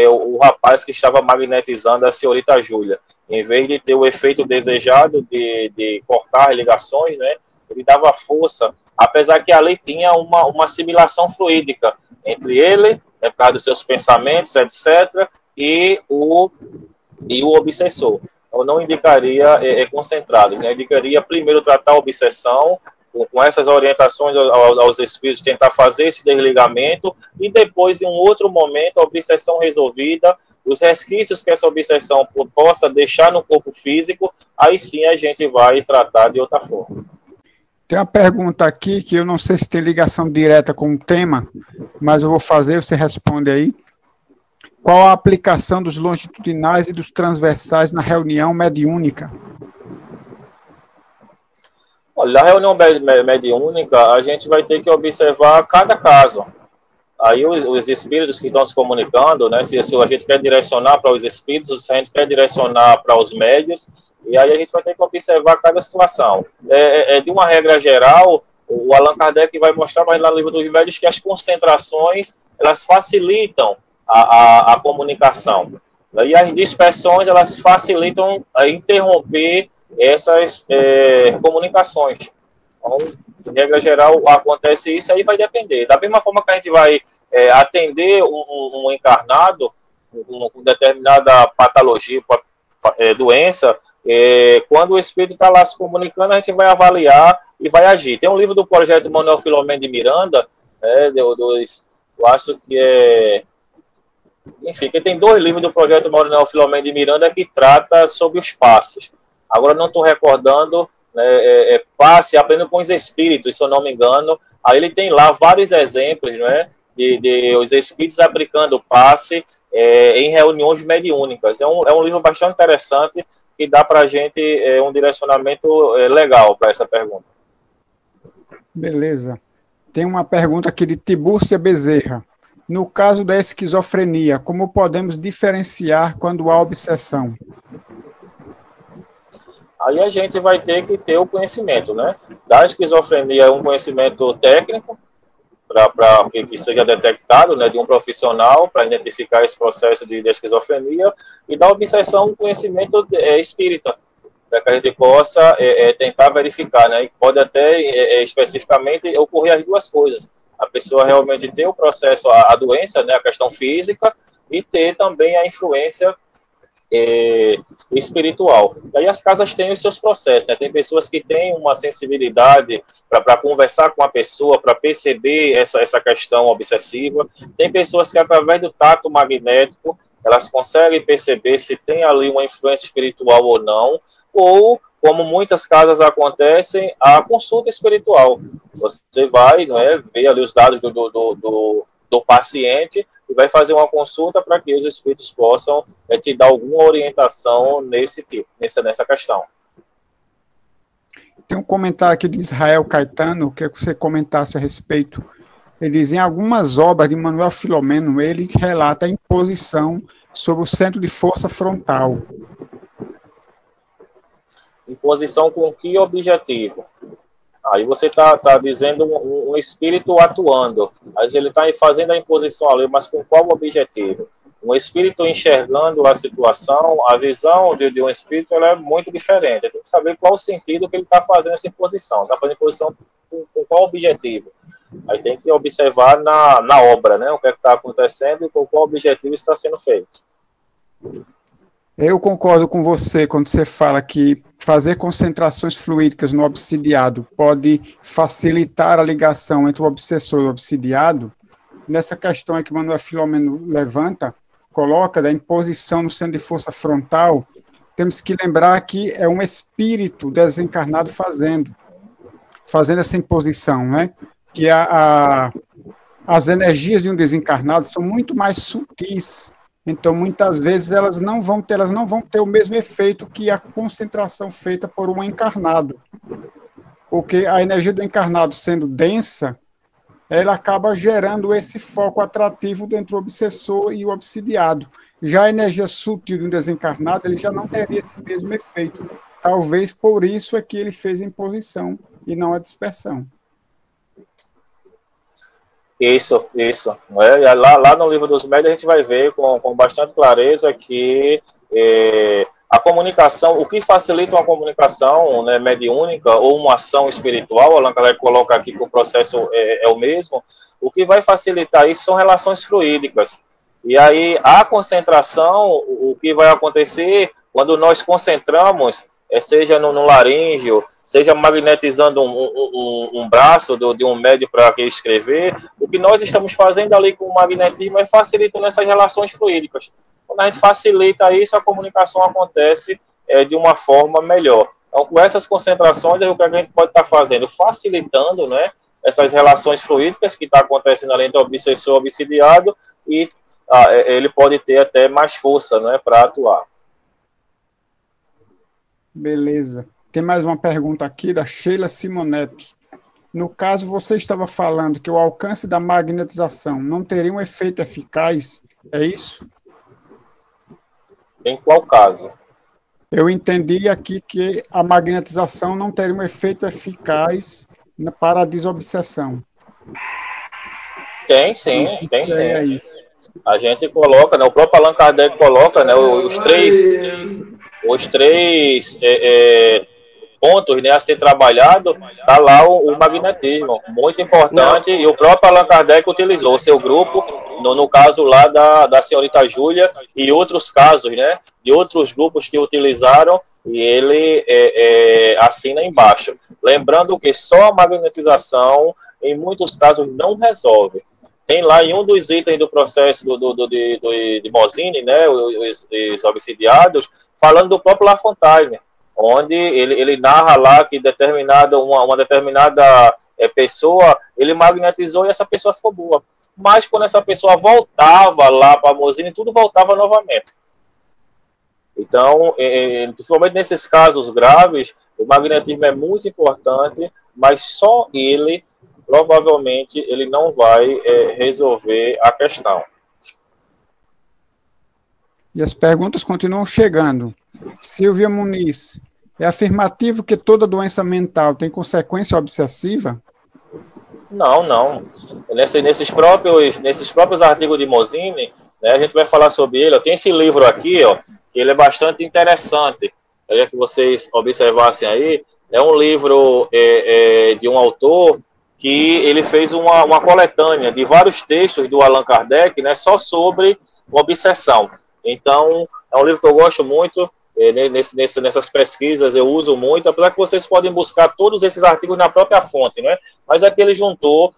o rapaz que estava magnetizando a senhorita Júlia. Em vez de ter o efeito desejado de cortar ligações, né, ele dava força, apesar que ali tinha uma assimilação fluídica entre ele, por causa dos seus pensamentos, etc., e o obsessor. Eu não indicaria concentrado, né? Eu indicaria primeiro tratar a obsessão, com essas orientações aos espíritos, tentar fazer esse desligamento, e depois, em um outro momento, a obsessão resolvida, os resquícios que essa obsessão possa deixar no corpo físico, aí sim a gente vai tratar de outra forma. Tem uma pergunta aqui que eu não sei se tem ligação direta com o tema, mas eu vou fazer, você responde aí. Qual a aplicação dos longitudinais e dos transversais na reunião mediúnica? Olha, na reunião mediúnica, a gente vai ter que observar cada caso. Aí os espíritos que estão se comunicando, né, se a gente quer direcionar para os espíritos, se a gente quer direcionar para os médios, e aí a gente vai ter que observar cada situação. De uma regra geral, o Allan Kardec vai mostrar mais lá no livro dos médios que as concentrações, elas facilitam a comunicação. E as dispersões, elas facilitam a interromper essas comunicações. Então, de regra geral, acontece isso, aí vai depender. Da mesma forma que a gente vai atender um encarnado com determinada patologia, doença, quando o espírito está lá se comunicando, a gente vai avaliar e vai agir. Tem um livro do projeto Manuel Filomeno de Miranda, eu acho que enfim, que tem 2 livros do projeto Manuel Filomeno de Miranda que trata sobre os passes. Agora não estou recordando, né, passe aprendendo com os espíritos, se eu não me engano. Aí ele tem lá vários exemplos, né, de os espíritos aplicando passe em reuniões mediúnicas. É um livro bastante interessante que dá para a gente um direcionamento legal para essa pergunta. Beleza. Tem uma pergunta aqui de Tibúrcia Bezerra. No caso da esquizofrenia, como podemos diferenciar quando há obsessão? Aí a gente vai ter que ter o conhecimento, né? Da esquizofrenia, um conhecimento técnico, para que seja detectado, né, de um profissional, para identificar esse processo de esquizofrenia, e da obsessão, um conhecimento espírita, para que a gente possa tentar verificar, né? E pode até, especificamente, ocorrer as duas coisas. A pessoa realmente ter o processo, a doença, né, a questão física, e ter também a influência espiritual. E aí as casas têm os seus processos, né? Tem pessoas que têm uma sensibilidade para conversar com a pessoa, para perceber essa questão obsessiva. Tem pessoas que, através do tato magnético, elas conseguem perceber se tem ali uma influência espiritual ou não, ou, como muitas casas acontecem, a consulta espiritual. Você vai, não é, ver ali os dados do paciente e vai fazer uma consulta para que os espíritos possam te dar alguma orientação nessa questão. Tem um comentário aqui de Israel Caetano, que você comentasse a respeito. Ele diz, em algumas obras de Manuel Filomeno, ele relata a imposição sobre o centro de força frontal. Imposição com que objetivo? Aí você está dizendo um espírito atuando, mas ele está fazendo a imposição ali, mas com qual objetivo? Um espírito enxergando a situação, a visão de um espírito ela é muito diferente. Tem que saber qual o sentido que ele está fazendo essa imposição. Está fazendo imposição com qual objetivo? Aí tem que observar na obra, né? O que está acontecendo e com qual objetivo está sendo feito. Eu concordo com você quando você fala que fazer concentrações fluídicas no obsidiado pode facilitar a ligação entre o obsessor e o obsidiado. Nessa questão aí que Manuel Filomeno levanta, coloca da imposição no centro de força frontal, temos que lembrar que é um espírito desencarnado fazendo essa imposição, né? Que as energias de um desencarnado são muito mais sutis. Então, muitas vezes, elas não vão ter o mesmo efeito que a concentração feita por um encarnado. Porque a energia do encarnado, sendo densa, ela acaba gerando esse foco atrativo entre o obsessor e o obsidiado. Já a energia sutil de um desencarnado, ele já não teria esse mesmo efeito. Talvez por isso é que ele fez a imposição e não a dispersão. Isso. Lá no livro dos médiuns a gente vai ver com bastante clareza que a comunicação, o que facilita uma comunicação, né, mediúnica ou uma ação espiritual, Allan Kardec coloca aqui que o processo é o mesmo, o que vai facilitar isso são relações fluídicas. E aí a concentração, o que vai acontecer quando nós concentramos, seja no laríngeo, seja magnetizando um braço de um médium para escrever, o que nós estamos fazendo ali com o magnetismo é facilitando essas relações fluídicas. Quando a gente facilita isso, a comunicação acontece de uma forma melhor. Então, com essas concentrações, o que a gente pode estar fazendo? Facilitando, né, essas relações fluídicas que está acontecendo ali entre o obsessor e o obsidiado, e ele pode ter até mais força, né, para atuar. Beleza. Tem mais uma pergunta aqui da Sheila Simonetti. No caso, você estava falando que o alcance da magnetização não teria um efeito eficaz, é isso? Em qual caso? Eu entendi aqui que a magnetização não teria um efeito eficaz para a desobsessão. Tem sim. É isso. A gente coloca, né, o próprio Allan Kardec coloca, né, os três pontos, né, a ser trabalhado, está lá o magnetismo, muito importante, e o próprio Allan Kardec utilizou o seu grupo, no caso lá da senhorita Júlia, e outros casos, né, de outros grupos que utilizaram, e ele assina embaixo. Lembrando que só a magnetização, em muitos casos, não resolve. Tem lá em um dos itens do processo de Mozzini, né, os obsidiados, falando do próprio La Fontaine, onde ele narra lá que uma determinada pessoa, ele magnetizou e essa pessoa ficou boa. Mas quando essa pessoa voltava lá para Mozzini, tudo voltava novamente. Então, principalmente nesses casos graves, o magnetismo é muito importante, mas só ele, provavelmente, ele não vai resolver a questão. E as perguntas continuam chegando. Silvia Muniz, é afirmativo que toda doença mental tem consequência obsessiva? Não. Nesses próprios artigos de Mozzini, né, a gente vai falar sobre ele. Tem esse livro aqui, ó, que ele é bastante interessante. queria que vocês observassem aí, é um livro de um autor que ele fez uma coletânea de vários textos do Allan Kardec, né, só sobre obsessão. Então, é um livro que eu gosto muito, nessas pesquisas eu uso muito, apesar que vocês podem buscar todos esses artigos na própria fonte, né? Mas aqui ele juntou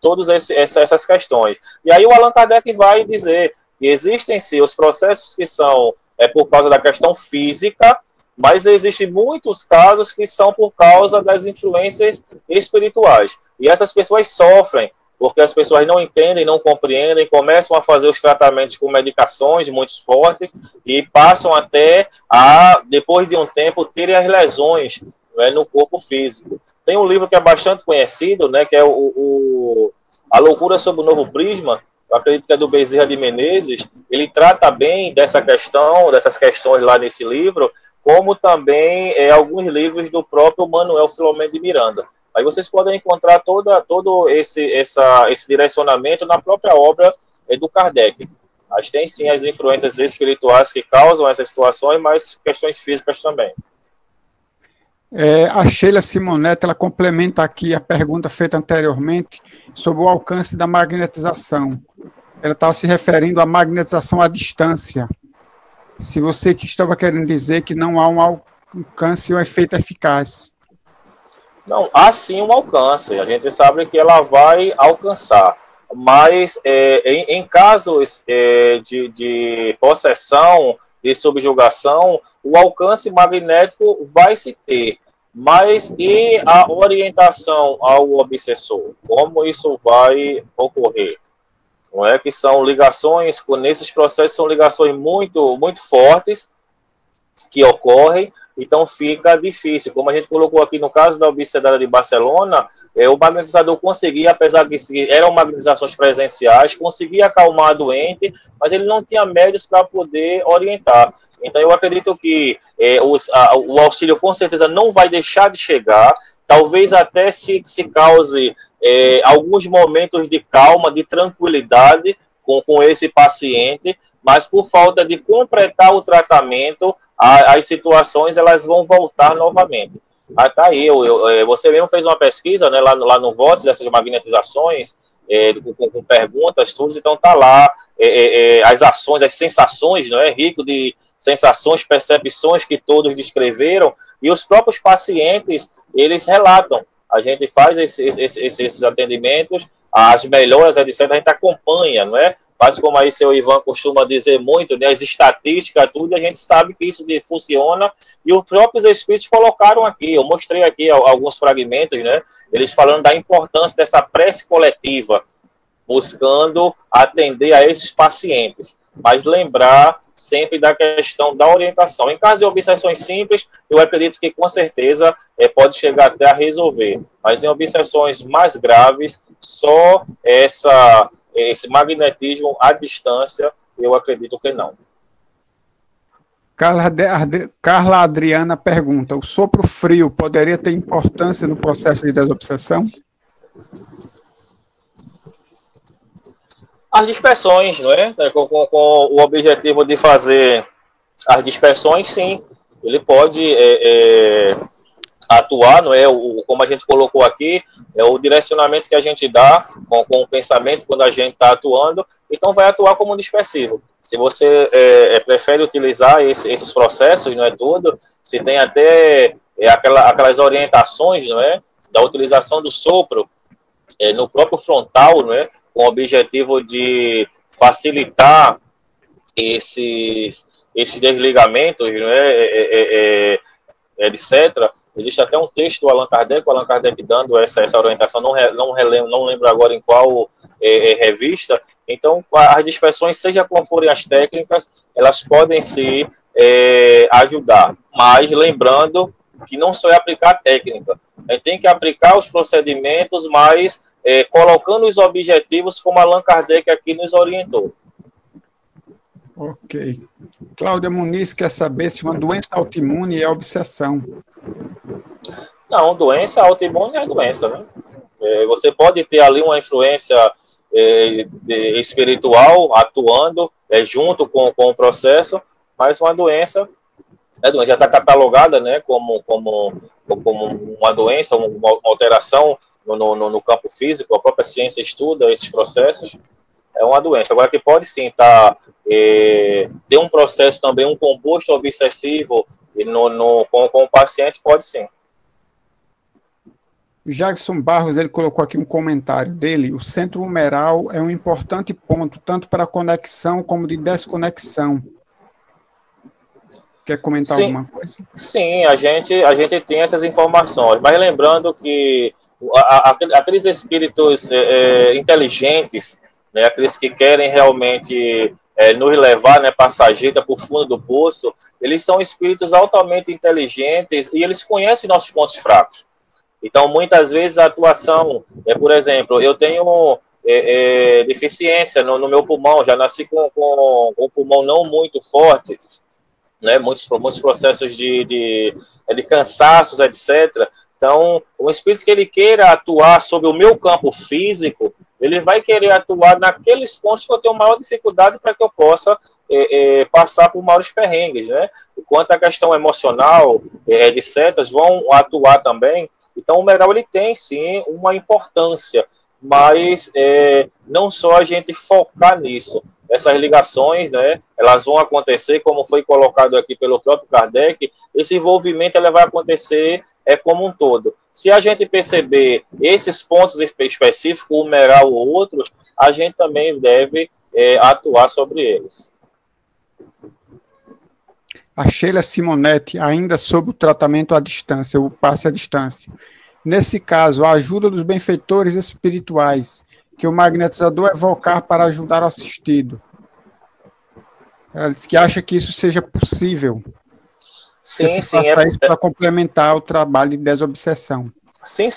todas essas questões. E aí o Allan Kardec vai dizer que existem sim os processos que são por causa da questão física, mas existem muitos casos que são por causa das influências espirituais. E essas pessoas sofrem, porque as pessoas não entendem, não compreendem, começam a fazer os tratamentos com medicações muito fortes e passam até a, depois de um tempo, terem as lesões, né, no corpo físico. Tem um livro que é bastante conhecido, né, que é A Loucura sob o Novo Prisma, eu acredito que é do Bezerra de Menezes. Ele trata bem dessas questões lá nesse livro, como também alguns livros do próprio Manuel Filomeno de Miranda. Aí vocês podem encontrar todo esse direcionamento na própria obra do Kardec. Mas tem sim as influências espirituais que causam essas situações, mas questões físicas também. A Sheila Simonetti, ela complementa aqui a pergunta feita anteriormente sobre o alcance da magnetização. Ela estava se referindo à magnetização à distância. Se você que estava querendo dizer que não há um alcance e um efeito eficaz. Não, há sim um alcance. A gente sabe que ela vai alcançar. Mas em casos de possessão, de subjugação, o alcance magnético vai se ter. Mas e a orientação ao obsessor? Como isso vai ocorrer? Não é que são ligações, nesses processos são ligações muito, muito fortes que ocorrem, então fica difícil. Como a gente colocou aqui no caso da obsidiana de Barcelona, o magnetizador conseguia, apesar de que eram magnetizações presenciais, conseguia acalmar a doente, mas ele não tinha médios para poder orientar. Então eu acredito que o auxílio com certeza não vai deixar de chegar, talvez até se cause alguns momentos de calma, de tranquilidade com esse paciente, mas por falta de completar o tratamento, as situações elas vão voltar novamente. Tá aí, você mesmo fez uma pesquisa, né, lá no VOTS, dessas magnetizações, com perguntas, tudo, então tá lá as ações, as sensações, não é? Rico de sensações, percepções que todos descreveram, e os próprios pacientes, eles relatam. A gente faz esses atendimentos, as melhoras, etc., a gente acompanha, não é? Mas como aí seu Ivan costuma dizer muito, né, as estatísticas, tudo, a gente sabe que isso funciona, e os próprios espíritos colocaram aqui, eu mostrei aqui alguns fragmentos, né, eles falando da importância dessa prece coletiva, buscando atender a esses pacientes, mas lembrar sempre da questão da orientação. Em caso de obsessões simples, eu acredito que com certeza pode chegar até a resolver, mas em obsessões mais graves, só esse magnetismo à distância, eu acredito que não. Carla Adriana pergunta: o sopro frio poderia ter importância no processo de desobsessão? As dispersões, não é? Com o objetivo de fazer as dispersões, sim. Ele pode atuar, não é? Como a gente colocou aqui, é o direcionamento que a gente dá com o pensamento quando a gente está atuando, então vai atuar como um dispersivo. Se você prefere utilizar esses processos, não é tudo, se tem até aquelas orientações, não é? Da utilização do sopro no próprio frontal, não é? Com o objetivo de facilitar esses desligamentos, não é? Etc. Existe até um texto do Allan Kardec dando essa orientação, não lembro agora em qual revista. Então, as dispersões, seja como forem as técnicas, elas podem se ajudar, mas lembrando que não só é aplicar a técnica, a gente tem que aplicar os procedimentos, mas colocando os objetivos como Allan Kardec aqui nos orientou. Ok. Cláudia Muniz quer saber se uma doença autoimune é obsessão. Não, doença autoimune é doença, né? Você pode ter ali uma influência espiritual atuando junto com o processo, mas uma doença Já está catalogada, né, como uma doença, uma alteração no campo físico. A própria ciência estuda esses processos. É uma doença. Agora, que pode sim estar ter um processo também, um composto obsessivo com o paciente, pode sim. Jackson Barros, ele colocou aqui um comentário dele: o centro humeral é um importante ponto, tanto para conexão como de desconexão. Quer comentar alguma coisa? Sim, a gente tem essas informações, mas lembrando que aqueles espíritos inteligentes, né, aqueles que querem realmente nos levar, né, passageira para o fundo do poço, eles são espíritos altamente inteligentes e eles conhecem nossos pontos fracos. Então, muitas vezes, a atuação, por exemplo, eu tenho deficiência no meu pulmão, já nasci com o pulmão não muito forte, né, muitos processos de cansaços, etc. Então, o espírito que ele queira atuar sobre o meu campo físico, ele vai querer atuar naqueles pontos que eu tenho maior dificuldade para que eu possa passar por maiores perrengues, né? Enquanto a questão emocional, de setas, vão atuar também. Então, o humeral, ele tem, sim, uma importância, mas não só a gente focar nisso. Essas ligações, né, elas vão acontecer, como foi colocado aqui pelo próprio Kardec, esse envolvimento ele vai acontecer como um todo. Se a gente perceber esses pontos específicos, o humeral ou outros, a gente também deve atuar sobre eles. A Sheila Simonetti, ainda sobre o tratamento à distância, o passe à distância. Nesse caso, a ajuda dos benfeitores espirituais, que o magnetizador evocar para ajudar o assistido. Ela diz que acha que isso seja possível. Sim, isso para complementar o trabalho de desobsessão. Sim,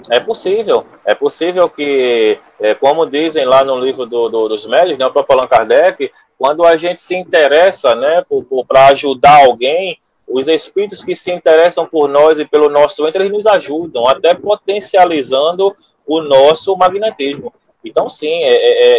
é possível. É possível que, como dizem lá no livro dos médiuns, né, o próprio Allan Kardec, quando a gente se interessa, né, para ajudar alguém, os espíritos que se interessam por nós e pelo nosso ente, eles nos ajudam, até potencializando o nosso magnetismo. Então, sim,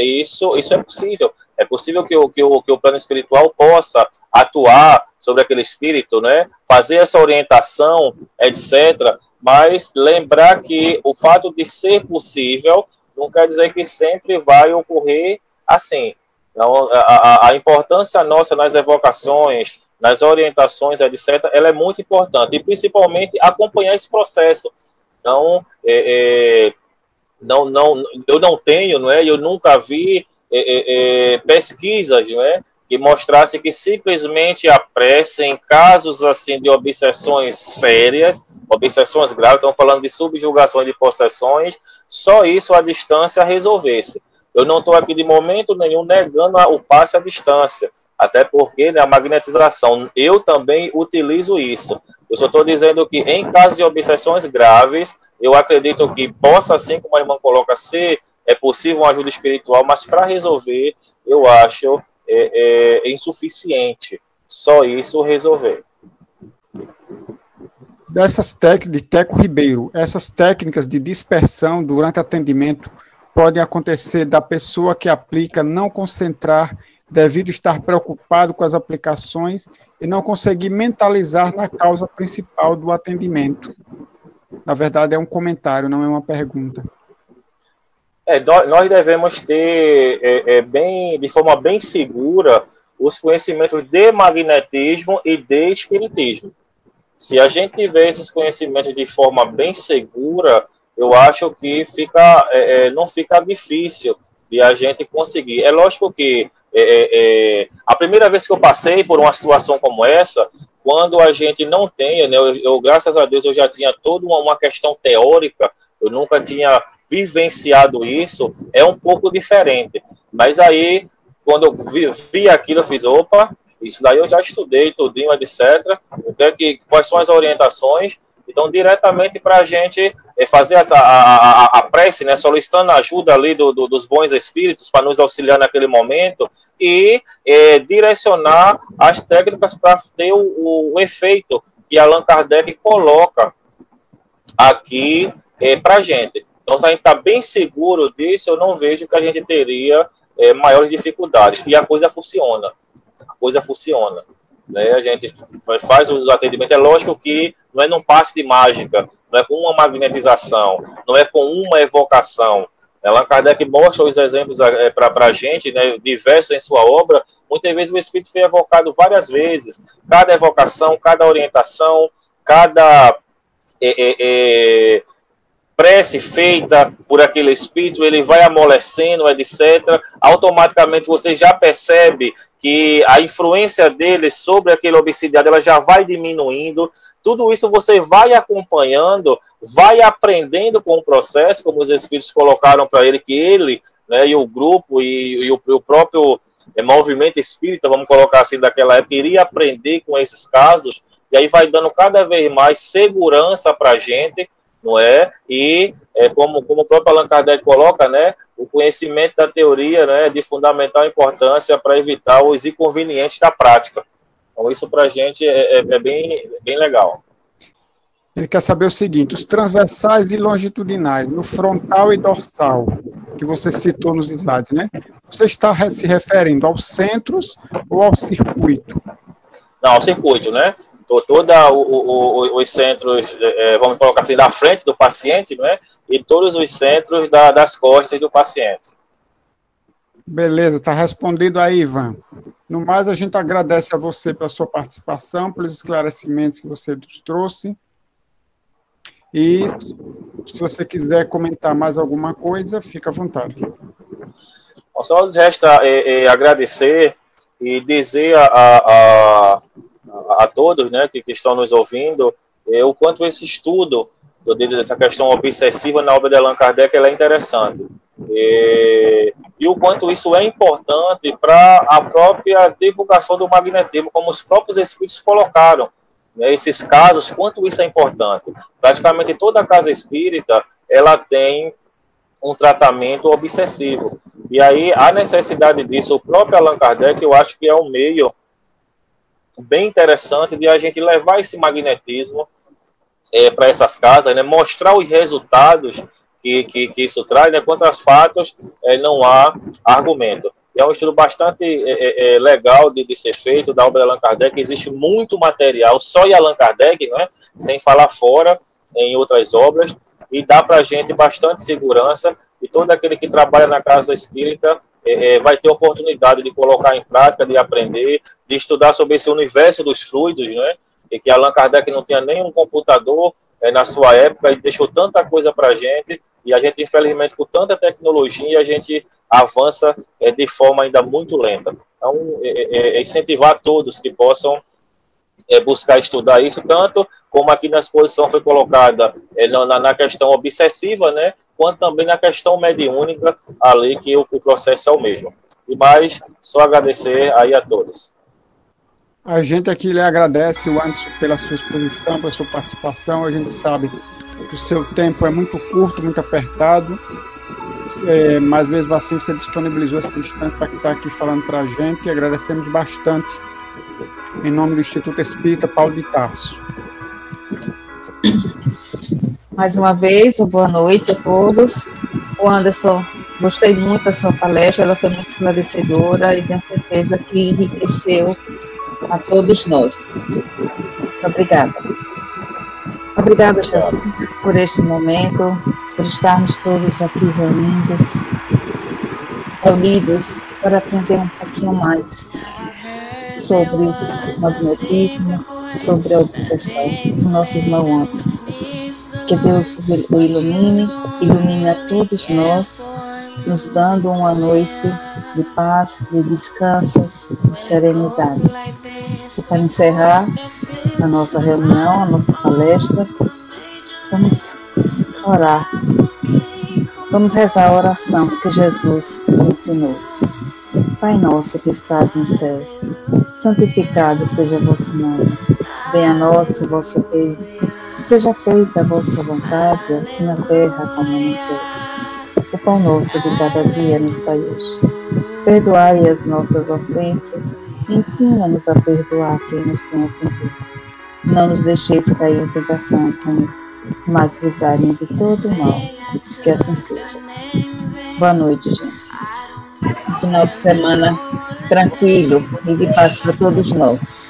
isso é possível. É possível que o plano espiritual possa atuar sobre aquele espírito, né, fazer essa orientação, etc., mas lembrar que o fato de ser possível não quer dizer que sempre vai ocorrer assim. Então, a importância nossa nas evocações, nas orientações, etc., ela é muito importante, e principalmente acompanhar esse processo. Então, eu não tenho, não é? Eu nunca vi pesquisas, não é, que mostrasse que simplesmente a prece, em casos assim de obsessões sérias, obsessões graves, estamos falando de subjugações de possessões, só isso à distância resolvesse. Eu não estou aqui de momento nenhum negando o passe à distância, até porque, né, a magnetização, eu também utilizo isso. Eu só estou dizendo que em casos de obsessões graves, eu acredito que possa, assim como a irmã coloca, ser possível uma ajuda espiritual, mas para resolver, eu acho insuficiente só isso resolver. Dessas técnicas, de Teco Ribeiro, essas técnicas de dispersão durante atendimento podem acontecer da pessoa que aplica não concentrar devido estar preocupado com as aplicações e não conseguir mentalizar na causa principal do atendimento. Na verdade, é um comentário, não é uma pergunta. Nós devemos ter de forma bem segura os conhecimentos de magnetismo e de espiritismo. Se a gente tiver esses conhecimentos de forma bem segura, eu acho que não fica difícil de a gente conseguir. É lógico que a primeira vez que eu passei por uma situação como essa, quando a gente não tem, né, graças a Deus, eu já tinha toda uma questão teórica, eu nunca tinha vivenciado isso, é um pouco diferente. Mas aí, quando eu vi aquilo, eu fiz, opa, isso daí eu já estudei tudinho, etc. Quais são as orientações? Então, diretamente para a gente fazer a prece, né, solicitando a ajuda ali dos bons espíritos para nos auxiliar naquele momento e direcionar as técnicas para ter o efeito que Allan Kardec coloca aqui para a gente. Então, se a gente está bem seguro disso, eu não vejo que a gente teria maiores dificuldades. E a coisa funciona. né? A gente faz o atendimento, é lógico que não é num passe de mágica, não é com uma magnetização, não é com uma evocação. Allan Kardec mostra os exemplos para a gente, né, diversos em sua obra. Muitas vezes o Espírito foi evocado várias vezes. Cada evocação, cada orientação, cada prece feita por aquele Espírito, ele vai amolecendo, etc. Automaticamente você já percebe que a influência dele sobre aquele obsidiado, ela já vai diminuindo. Tudo isso você vai acompanhando, vai aprendendo com o processo, como os Espíritos colocaram para ele, que ele, né, e o grupo e o próprio movimento espírita, vamos colocar assim, daquela época, iria aprender com esses casos, e aí vai dando cada vez mais segurança para a gente, não é? E como o próprio Allan Kardec coloca, né, o conhecimento da teoria, né, de fundamental importância para evitar os inconvenientes da prática. Então isso para a gente é bem legal. Ele quer saber o seguinte: os transversais e longitudinais, no frontal e dorsal, que você citou nos slides, né? Você está se referindo aos centros ou ao circuito? Não, ao circuito, né? Todos os centros, vamos colocar assim, da frente do paciente, né? E todos os centros das costas do paciente. Beleza, está respondido aí, Ivan. No mais, a gente agradece a você pela sua participação, pelos esclarecimentos que você nos trouxe. E se você quiser comentar mais alguma coisa, fica à vontade. Bom, só resta agradecer e dizer a todos, né, que estão nos ouvindo, o quanto esse estudo dessa questão obsessiva na obra de Allan Kardec ela é interessante. E o quanto isso é importante para a própria divulgação do magnetismo, como os próprios espíritos colocaram, né, esses casos, quanto isso é importante. Praticamente toda casa espírita, ela tem um tratamento obsessivo. E aí, a necessidade disso, o próprio Allan Kardec, eu acho que é um meio bem interessante de a gente levar esse magnetismo para essas casas, né, mostrar os resultados que isso traz, né, contra os fatos não há argumento. É um estudo bastante legal de ser feito da obra de Allan Kardec. Existe muito material só em Allan Kardec, né, sem falar fora em outras obras, e dá para a gente bastante segurança, e todo aquele que trabalha na casa espírita vai ter oportunidade de colocar em prática, de aprender, de estudar sobre esse universo dos fluidos, né, e que Allan Kardec não tinha nenhum computador na sua época, e deixou tanta coisa para a gente, e a gente, infelizmente, com tanta tecnologia, a gente avança de forma ainda muito lenta. Então, incentivar todos que possam buscar estudar isso, tanto como aqui na exposição foi colocada na questão obsessiva, né, quanto também na questão mediúnica, ali que o processo é o mesmo. E mais, só agradecer aí a todos. A gente aqui lhe agradece, o Anderson, pela sua exposição, pela sua participação. A gente sabe que o seu tempo é muito curto, muito apertado, mas mesmo assim você disponibilizou esse instante para estar aqui falando para a gente, e agradecemos bastante, em nome do Instituto Espírita Paulo de Tarso. Mais uma vez, boa noite a todos. O Anderson, gostei muito da sua palestra, ela foi muito esclarecedora e tenho certeza que enriqueceu a todos nós. Obrigada. Obrigada, Jesus, por este momento, por estarmos todos aqui reunidos para aprender um pouquinho mais sobre o magnetismo, sobre a obsessão do nosso irmão Anderson. Que Deus o ilumine a todos nós, nos dando uma noite de paz, de descanso, de serenidade. E para encerrar a nossa reunião, a nossa palestra, vamos orar. Vamos rezar a oração que Jesus nos ensinou. Pai nosso que estás nos céus, santificado seja o vosso nome. Venha a nós o vosso reino. Seja feita a vossa vontade, assim na terra como nos céus. O pão nosso de cada dia nos dai hoje. Perdoai as nossas ofensas, ensina-nos a perdoar quem nos tem ofendido. Não nos deixeis cair em tentação, Senhor, mas livrai-nos de todo o mal, que assim seja. Boa noite, gente. Final de semana tranquilo e de paz para todos nós.